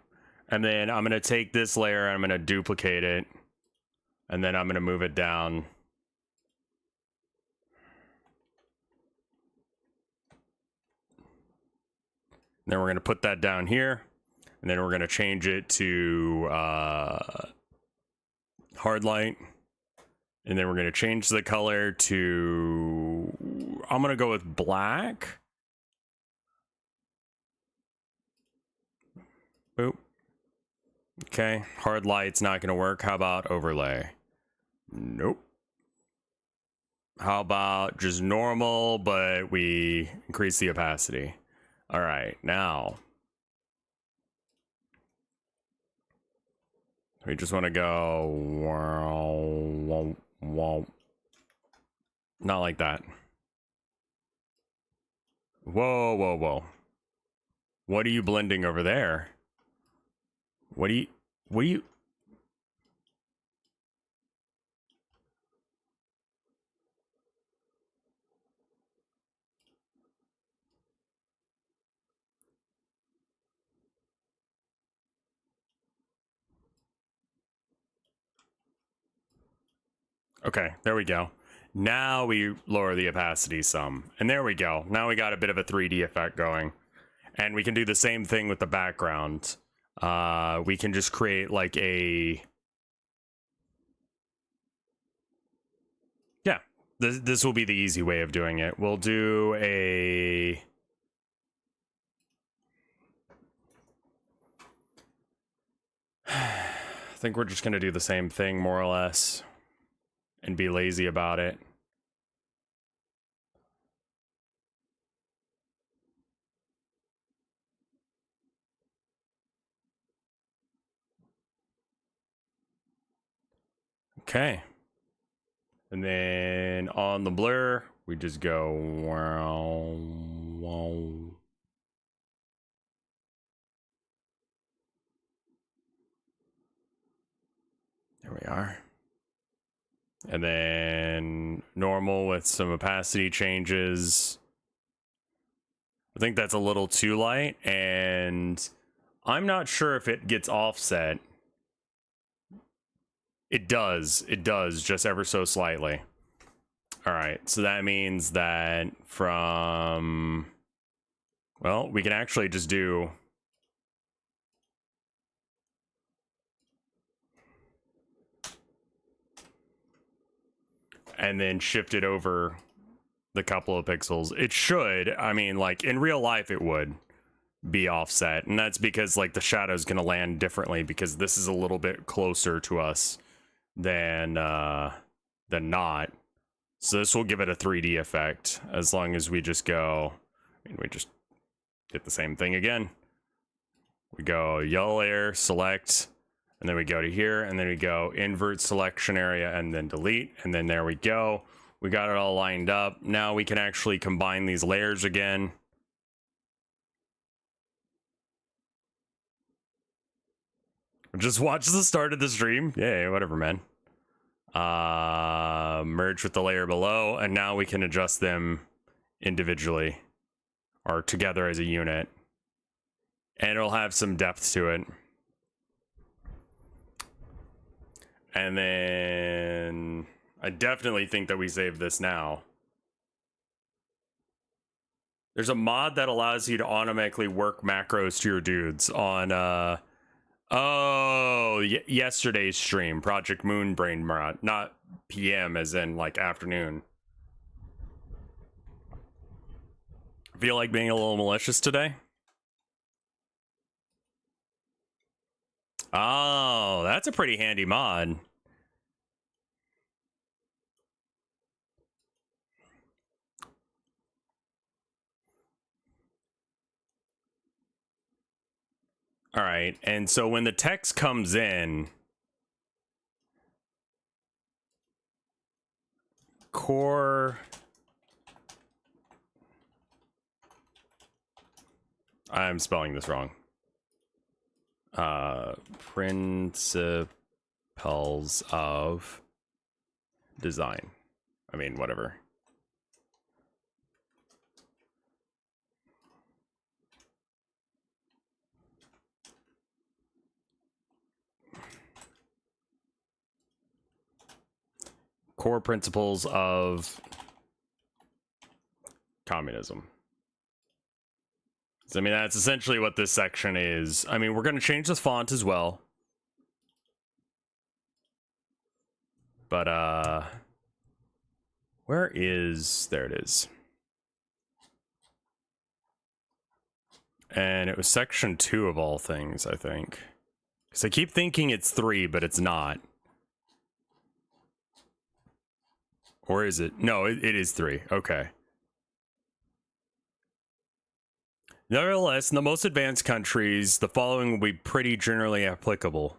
And then I'm going to take this layer and I'm going to duplicate it. And then I'm going to move it down. Then we're going to put that down here. And then we're going to change it to hard light. And then we're going to change the color to... I'm going to go with black. Boop. Okay, hard light's not going to work. How about overlay? Nope. How about just normal, but we increase the opacity? All right, now. We just want to go. Not like that. Whoa, whoa, whoa. What are you blending over there? What do you... Okay, there we go. Now we lower the opacity some. And there we go. Now we got a bit of a 3D effect going. And we can do the same thing with the background. We can just create like a... Yeah, this will be the easy way of doing it. We'll do a... I think we're just going to do the same thing, more or less, and be lazy about it. Okay. And then on the blur, we just go... Wow, wow. There we are. And then normal with some opacity changes. I think that's a little too light, and I'm not sure if it gets offset. It does, just ever so slightly. All right, so that means that from... Well, we can actually just do... and then shift it over the couple of pixels. It should, I mean, like, in real life it would be offset, and that's because, like, the shadow's gonna land differently because this is a little bit closer to us than not. So this will give it a 3D effect, as long as we just go... I mean, we just get the same thing again. We go yellow layer, select... and then we go to here, and then we go invert selection area, and then delete, and then there we go. We got it all lined up. Now we can actually combine these layers again. Just watch the start of the stream. Yay, whatever, man. Merge with the layer below, and now we can adjust them individually, or together as a unit. And it'll have some depth to it. And then I definitely think that we save this now. There's a mod that allows you to automatically work macros to your dudes on yesterday's stream, Project Moonbrain mod, not PM as in like afternoon. Feel like being a little malicious today? Oh, that's a pretty handy mod. All right, and so when the text comes in, core... I'm spelling this wrong. Principles of design. I mean, whatever. Core principles of communism. So, I mean, that's essentially what this section is. I mean, we're going to change this font as well. But, where is... There it is. And it was section 2 of all things, I think. Because I keep thinking it's 3, but it's not. Or is it? No, it is 3. Okay. Nevertheless, in the most advanced countries, the following will be pretty generally applicable.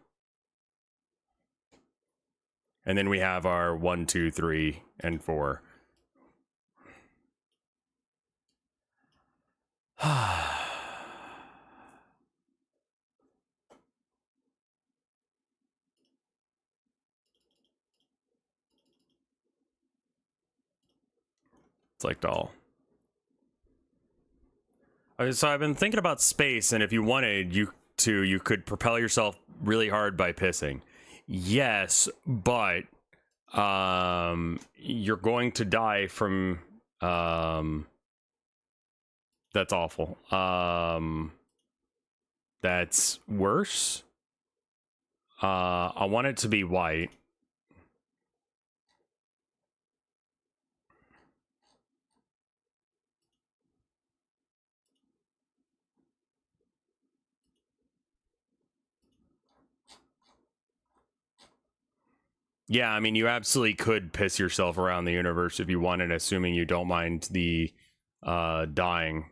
And then we have our 1, 2, 3, and 4. Select all. Okay, so I've been thinking about space, and if you wanted you could propel yourself really hard by pissing. Yes, but you're going to die from that's awful. That's worse. I want it to be white. Yeah, I mean, you absolutely could piss yourself around the universe if you wanted, assuming you don't mind the dying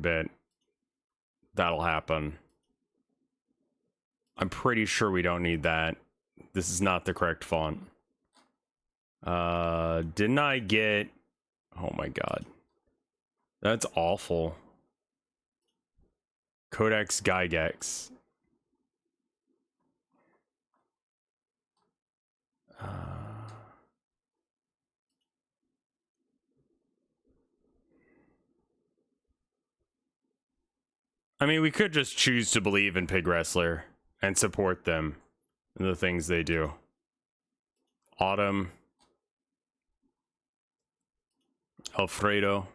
bit. That'll happen. I'm pretty sure we don't need that. This is not the correct font. Didn't I get... Oh my god. That's awful. Codex Gygax. I mean, we could just choose to believe in Pig Wrestler and support them and the things they do. Autumn. Alfredo.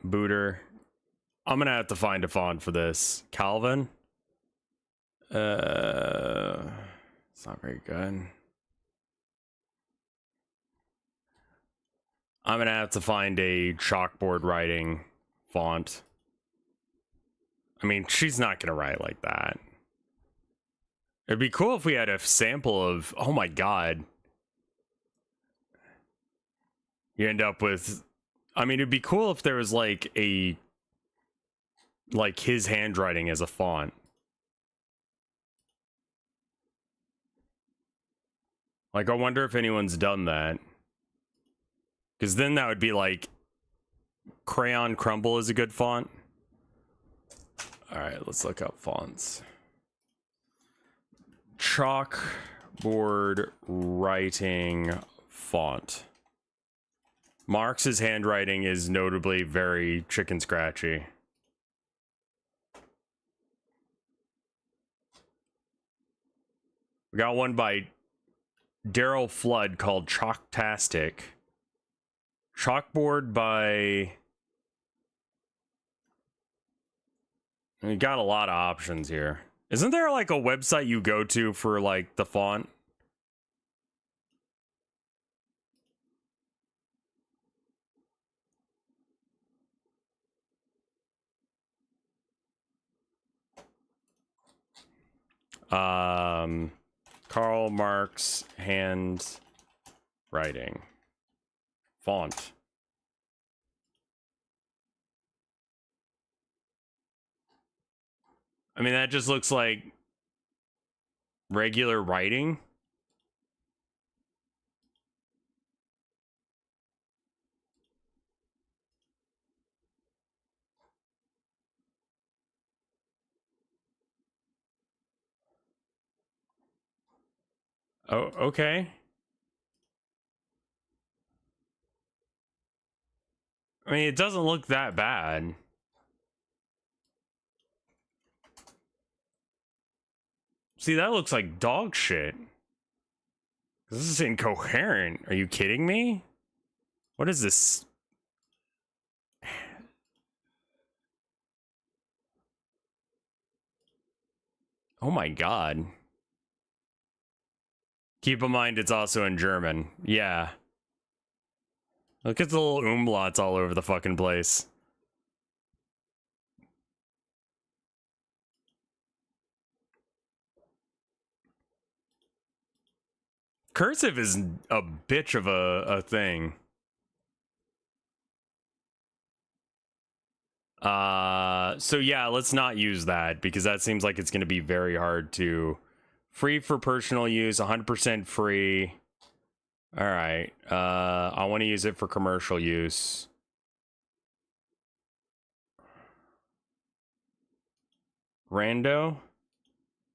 Booter. I'm gonna have to find a font for this. Calvin. It's not very good. I'm gonna have to find a chalkboard writing font. I mean, she's not gonna write like that. It'd be cool if we had a sample of... Oh my god. You end up with... I mean, it'd be cool if there was like a... like his handwriting as a font. Like, I wonder if anyone's done that. Because then that would be like... Crayon Crumble is a good font. Alright, let's look up fonts. Chalkboard writing font. Marx's handwriting is notably very chicken scratchy. We got one by Daryl Flood called Chalktastic. Chalkboard by... We got a lot of options here. Isn't there like a website you go to for like the font? Karl Marx handwriting font. I mean, that just looks like regular writing. Oh, okay. I mean, it doesn't look that bad. See, that looks like dog shit. This is incoherent. Are you kidding me? What is this? Oh my god. Keep in mind it's also in German. Yeah. Look at the little umlauts all over the fucking place. Cursive is a bitch of a thing. So yeah, let's not use that because that seems like it's going to be very hard to free for personal use, 100% free. All right. I want to use it for commercial use. Rando.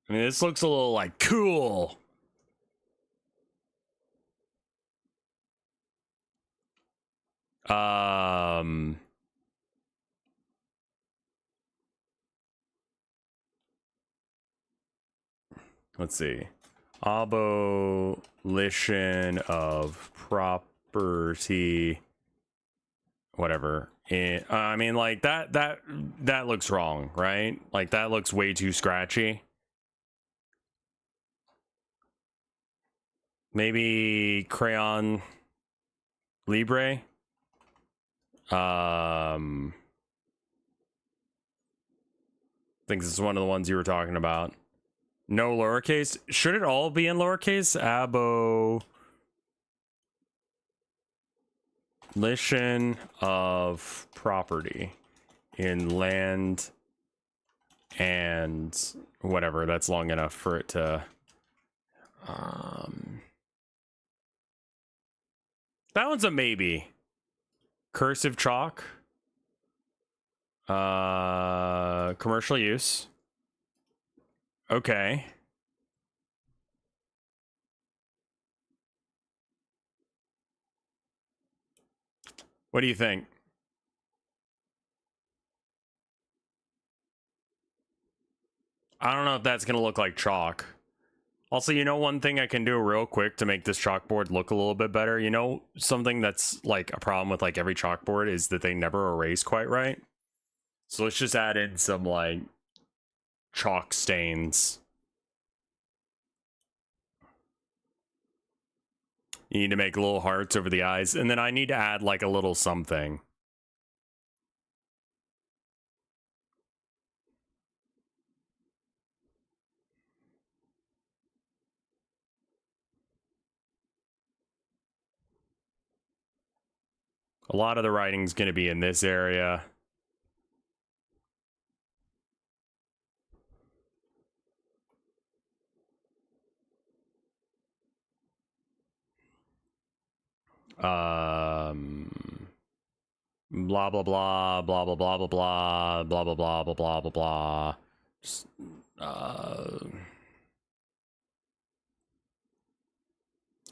I mean, this looks a little like cool. Let's see. Abolition of property, whatever. I mean, like that looks wrong, right? Like that looks way too scratchy. Maybe Crayon Libre. I think this is one of the ones you were talking about. No lowercase. Should it all be in lowercase? Abolition of property in land and whatever. That's long enough for it to. That one's a maybe. Cursive chalk. Commercial use. Okay. What do you think? I don't know if that's going to look like chalk. Also, you know, one thing I can do real quick to make this chalkboard look a little bit better, you know, something that's like a problem with like every chalkboard is that they never erase quite right. So let's just add in some like chalk stains. You need to make little hearts over the eyes, and then I need to add like a little something. A lot of the writing's going to be in this area. Blah blah blah blah blah blah blah blah blah blah blah blah blah blah blah. Just,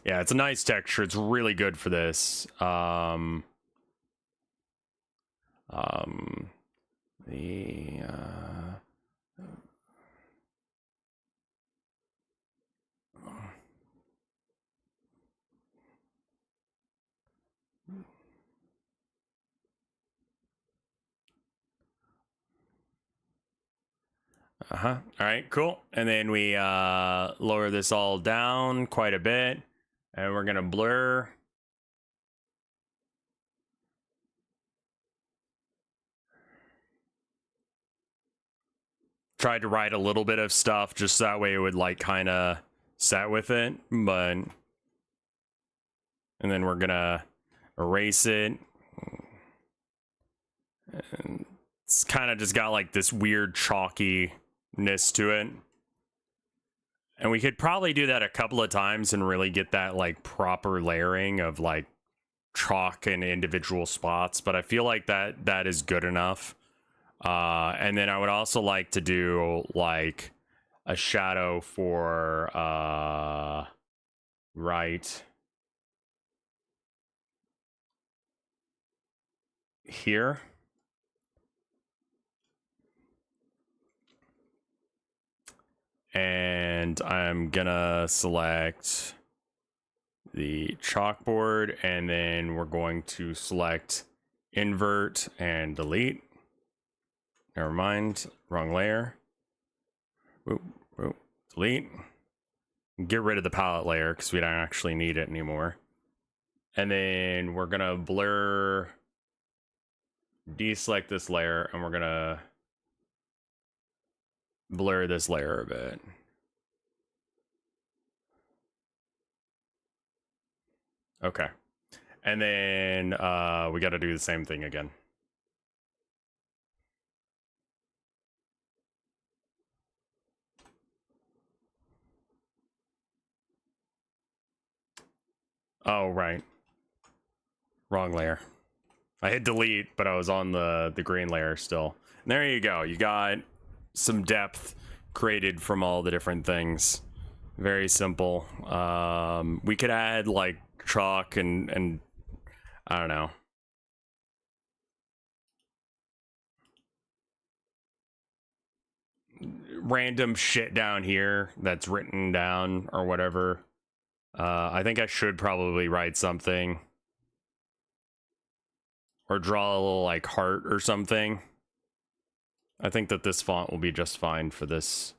yeah, it's a nice texture. It's really good for this. The all right, cool. And then we lower this all down quite a bit, and we're gonna blur. Tried to write a little bit of stuff just that way it would like kind of set with it, but and then we're gonna erase it. And it's kind of just got like this weird chalkiness to it. And we could probably do that a couple of times and really get that like proper layering of like chalk in individual spots, but I feel like that is good enough. And then I would also like to do like a shadow for right here. And I'm gonna select the chalkboard, and then we're going to select invert and delete. Never mind, wrong layer. Whoop, whoop, delete. Get rid of the palette layer because we don't actually need it anymore. And then we're gonna blur, deselect this layer, and we're gonna blur this layer a bit. Okay. And then we got to do the same thing again. Oh, right. Wrong layer. I hit delete, but I was on the green layer still. And there you go. You got some depth created from all the different things. Very simple. We could add like chalk and I don't know. Random shit down here that's written down or whatever. I think I should probably write something. Or draw a little like heart or something. I think that this font will be just fine for this.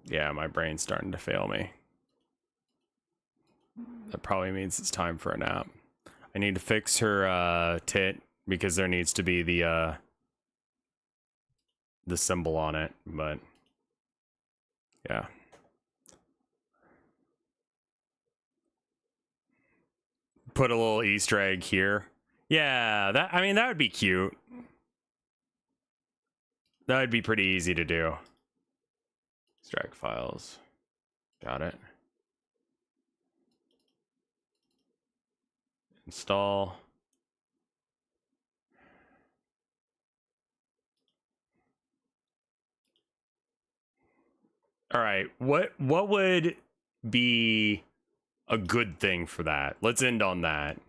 Yeah, my brain's starting to fail me. That probably means it's time for a nap. I need to fix her tit because there needs to be the symbol on it, but yeah. Put a little Easter egg here. Yeah, that, I mean, that would be cute. That would be pretty easy to do. Extract files. Got it. Install. All right, what would be a good thing for that? Let's end on that.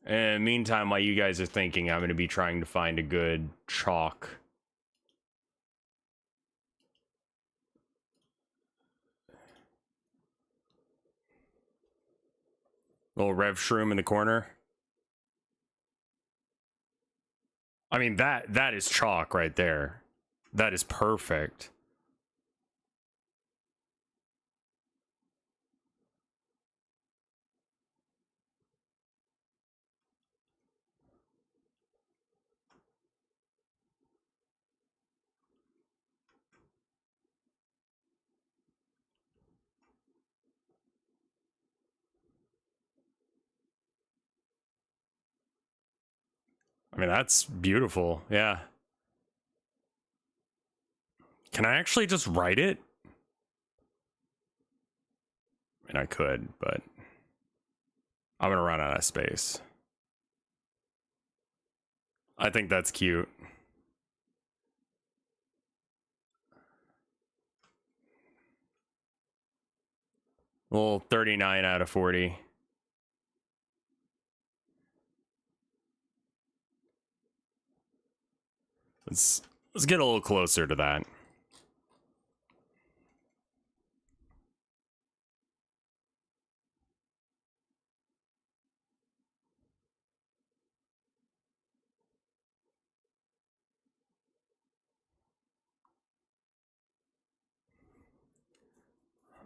And meantime, while you guys are thinking, I'm going to be trying to find a good chalk. Little Rev Shroom in the corner. I mean, that is chalk right there. That is perfect. I mean, that's beautiful. Yeah. Can I actually just write it? I mean, I could, but I'm going to run out of space. I think that's cute. Well, 39 out of 40. Let's get a little closer to that.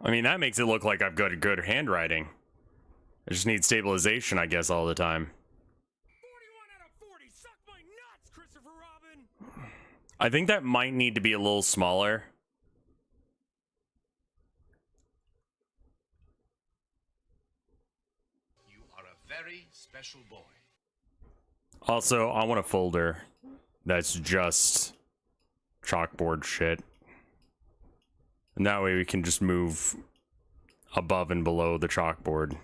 I mean, that makes it look like I've got good handwriting. I just need stabilization, I guess, all the time.
41 out of 40. Suck my nuts, Christopher Robin.
I think that might need to be a little smaller.
You are a very special boy.
Also, I want a folder that's just chalkboard shit. And that way we can just move above and below the chalkboard. I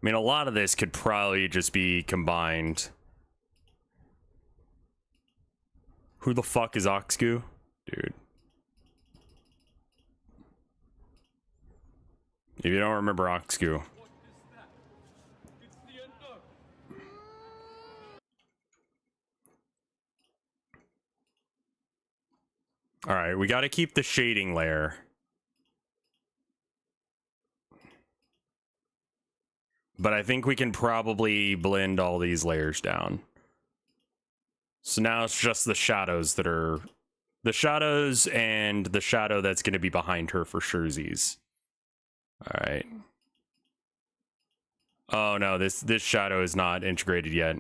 mean, a lot of this could probably just be combined. Who the fuck is Oxgoo? Dude. If you don't remember Oxgoo. Alright, we gotta keep the shading layer. But I think we can probably blend all these layers down. So now it's just the shadows that are... The shadows and the shadow that's going to be behind her for surezies. Alright. Oh no, this shadow is not integrated yet.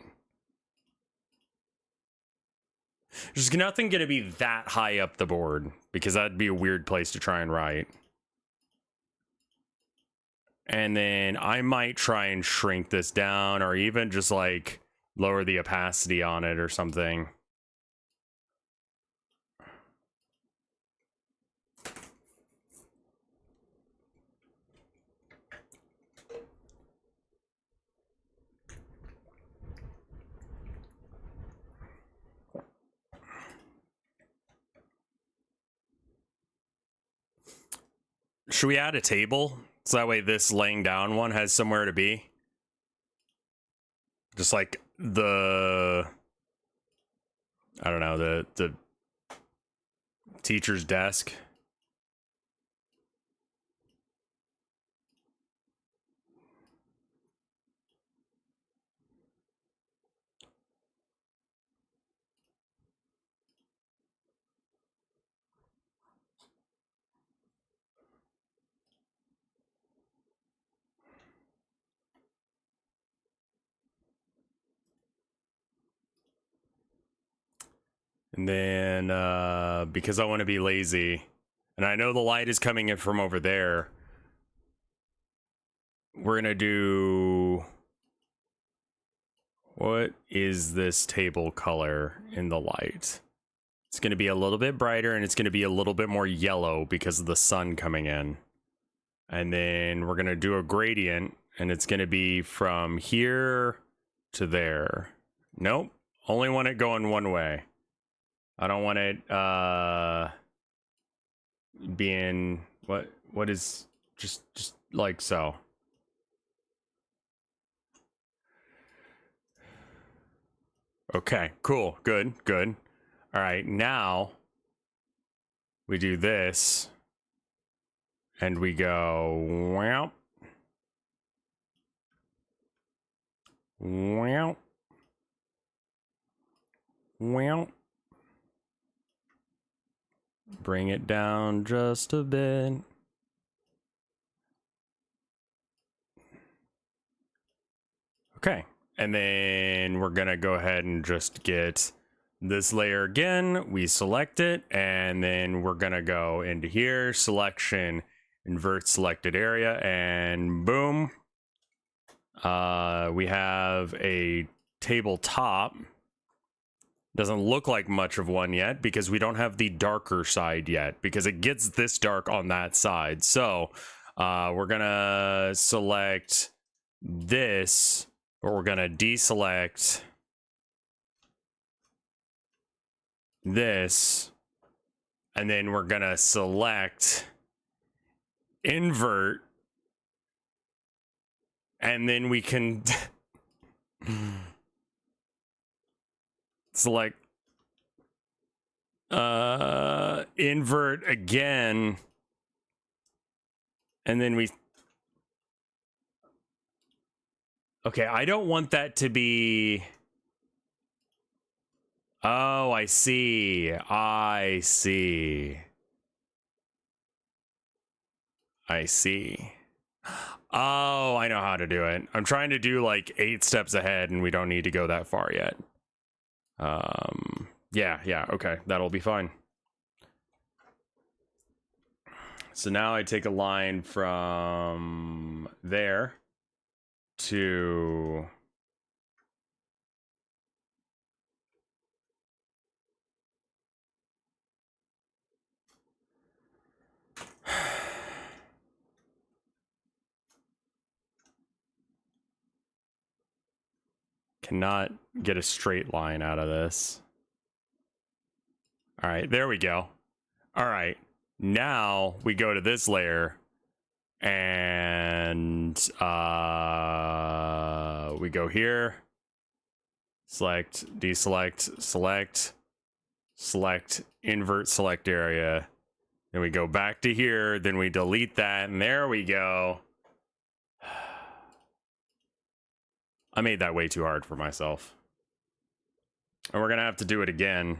There's nothing going to be that high up the board because that'd be a weird place to try and write. And then I might try and shrink this down or even just like lower the opacity on it or something. Should we add a table? So that way this laying down one has somewhere to be. Just like the, I don't know, the teacher's desk. And then, because I want to be lazy, and I know the light is coming in from over there, we're going to do, what is this table color in the light? It's going to be a little bit brighter, and it's going to be a little bit more yellow because of the sun coming in. And then we're going to do a gradient, and it's going to be from here to there. Nope, only want it going one way. I don't want it being what is just like so. Okay, cool, good. All right, now we do this and we go wow, wow, wow. Bring it down just a bit. Okay, and then we're gonna go ahead and just get this layer again. We select it, and then we're gonna go into here, selection, invert selected area, and boom. We have a tabletop. Doesn't look like much of one yet because we don't have the darker side yet because it gets this dark on that side. So we're gonna select this, or we're gonna deselect this, and then we're gonna select invert, and then we can select invert again, and then we, okay, I don't want that to be, oh, I see. Oh, I know how to do it. I'm trying to do like 8 steps ahead and we don't need to go that far yet. Yeah, okay, that'll be fine. So now I take a line from there to cannot get a straight line out of this. All right, there we go. All right, now we go to this layer and we go here, select, deselect, select, invert select area. Then we go back to here, then we delete that, and there we go. I made that way too hard for myself. And we're gonna have to do it again.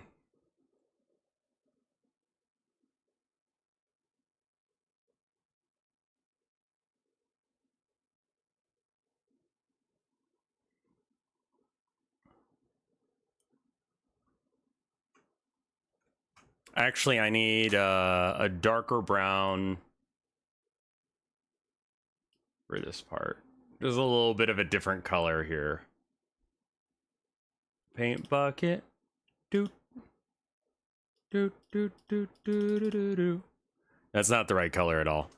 Actually, I need a darker brown for this part. There's a little bit of a different color here. Paint bucket. Doot. Doot, doot, doot, doot, doot, doot, doot. That's not the right color at all.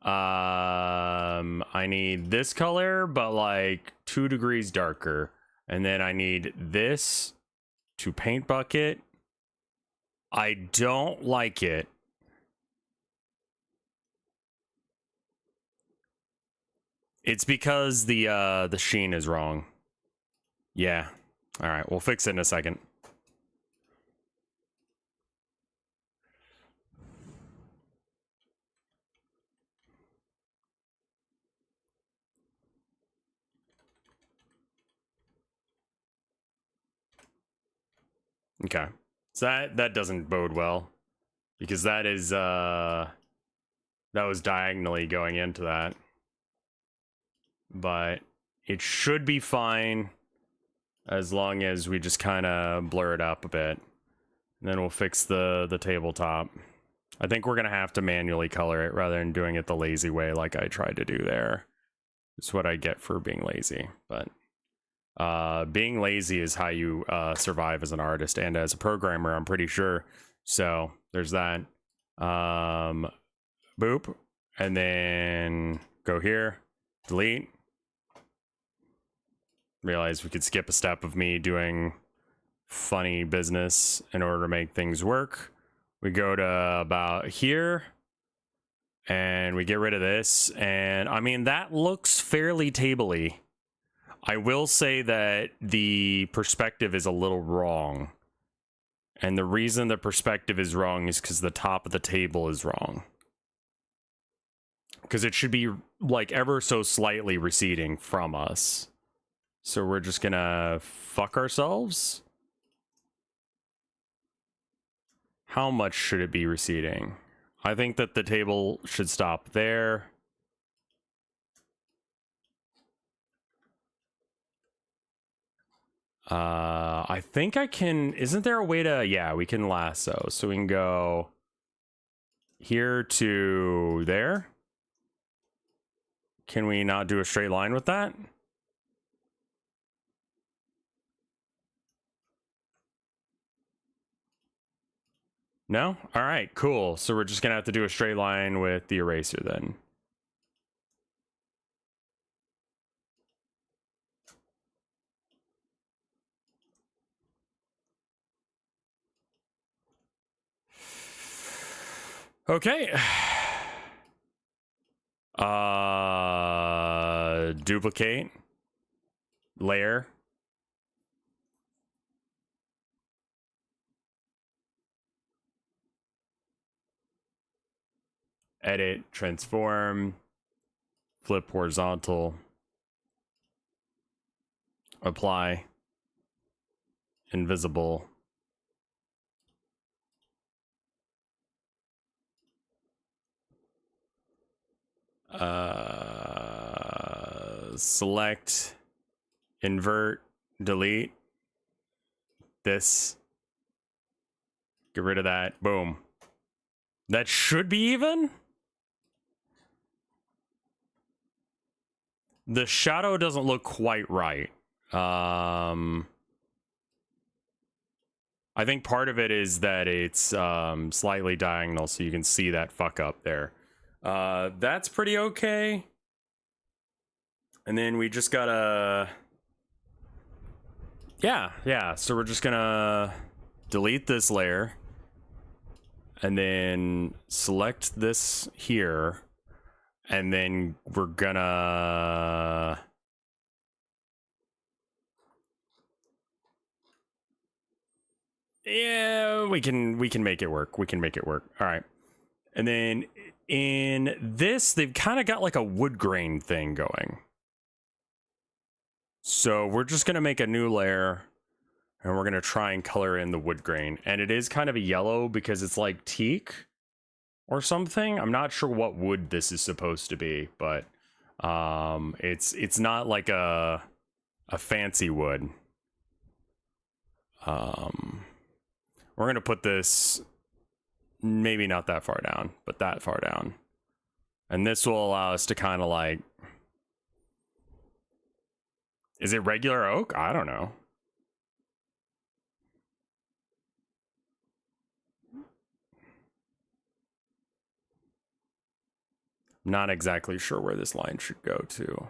I need this color, but like 2 degrees darker. And then I need this to paint bucket. I don't like it. It's because the sheen is wrong. Yeah. All right, we'll fix it in a second. Okay. So that doesn't bode well, because that is that was diagonally going into that. But it should be fine as long as we just kind of blur it up a bit. And then we'll fix the tabletop. I think we're going to have to manually color it rather than doing it the lazy way like I tried to do there. It's what I get for being lazy. But being lazy is how you survive as an artist and as a programmer, I'm pretty sure. So there's that. Boop. And then go here. Delete. Realize we could skip a step of me doing funny business in order to make things work. We go to about here and we get rid of this, and I mean that looks fairly table-y. I will say that the perspective is a little wrong, and the reason the perspective is wrong is because the top of the table is wrong, because it should be like ever so slightly receding from us. So we're just gonna fuck ourselves. How much should it be receding? I think that the table should stop there. I think I can, isn't there a way to, yeah, we can lasso. So we can go here to there. Can we not do a straight line with that? No? All right, cool. So we're just gonna have to do a straight line with the eraser then. Okay. Duplicate. Layer. Edit, transform, flip horizontal, apply, invisible. Select, invert, delete this, get rid of that, boom. That should be even. The shadow doesn't look quite right. I think part of it is that it's slightly diagonal, so you can see that fuck up there. That's pretty okay. And then we just gotta... Yeah, so we're just gonna delete this layer. And then select this here. And then we're gonna... Yeah, we can make it work. We can make it work. All right. And then in this, they've kind of got like a wood grain thing going. So we're just going to make a new layer and we're going to try and color in the wood grain. And it is kind of a yellow because it's like teak or something. I'm not sure what wood this is supposed to be, but it's not like a fancy wood. We're going to put this maybe not that far down, but that far down. And this will allow us to kind of like, is it regular oak? I don't know. Not exactly sure where this line should go to.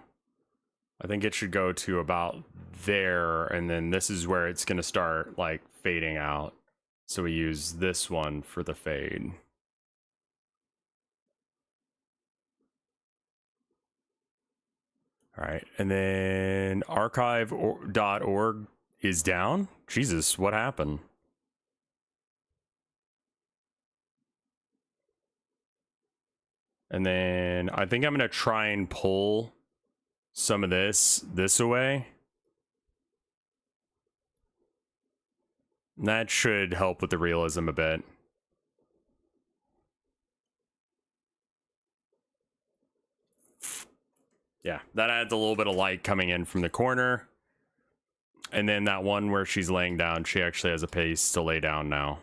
I think it should go to about there, and then this is where it's going to start like fading out. So we use this one for the fade. All right, and then archive.org is down. Jesus, what happened? And then I think I'm going to try and pull some of this away. That should help with the realism a bit. Yeah, that adds a little bit of light coming in from the corner. And then that one where she's laying down, she actually has a place to lay down now.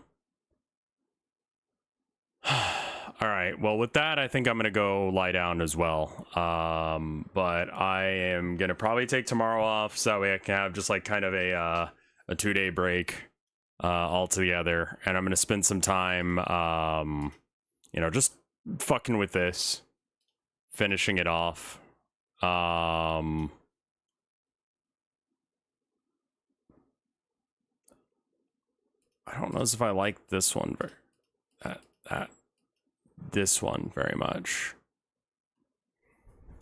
All right, well, with that, I think I'm going to go lie down as well. But I am going to probably take tomorrow off so that way I can have just like kind of a 2-day break all together. And I'm going to spend some time, you know, just fucking with this, finishing it off. I don't know if I like this one this one very much.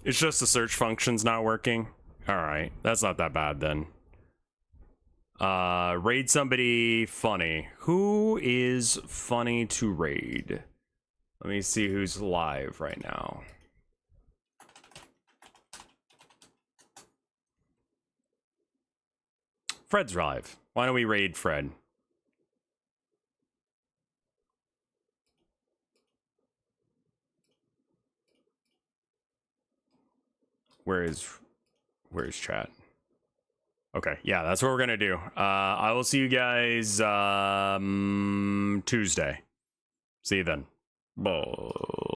It's just the search function's not working. All right, that's not that bad then. Raid somebody funny. Who is funny to raid? Let me see who's live right now. Fred's live. Why don't we raid Fred? Where is chat? Okay, yeah, that's what we're gonna do. I will see you guys Tuesday. See you then. Bye.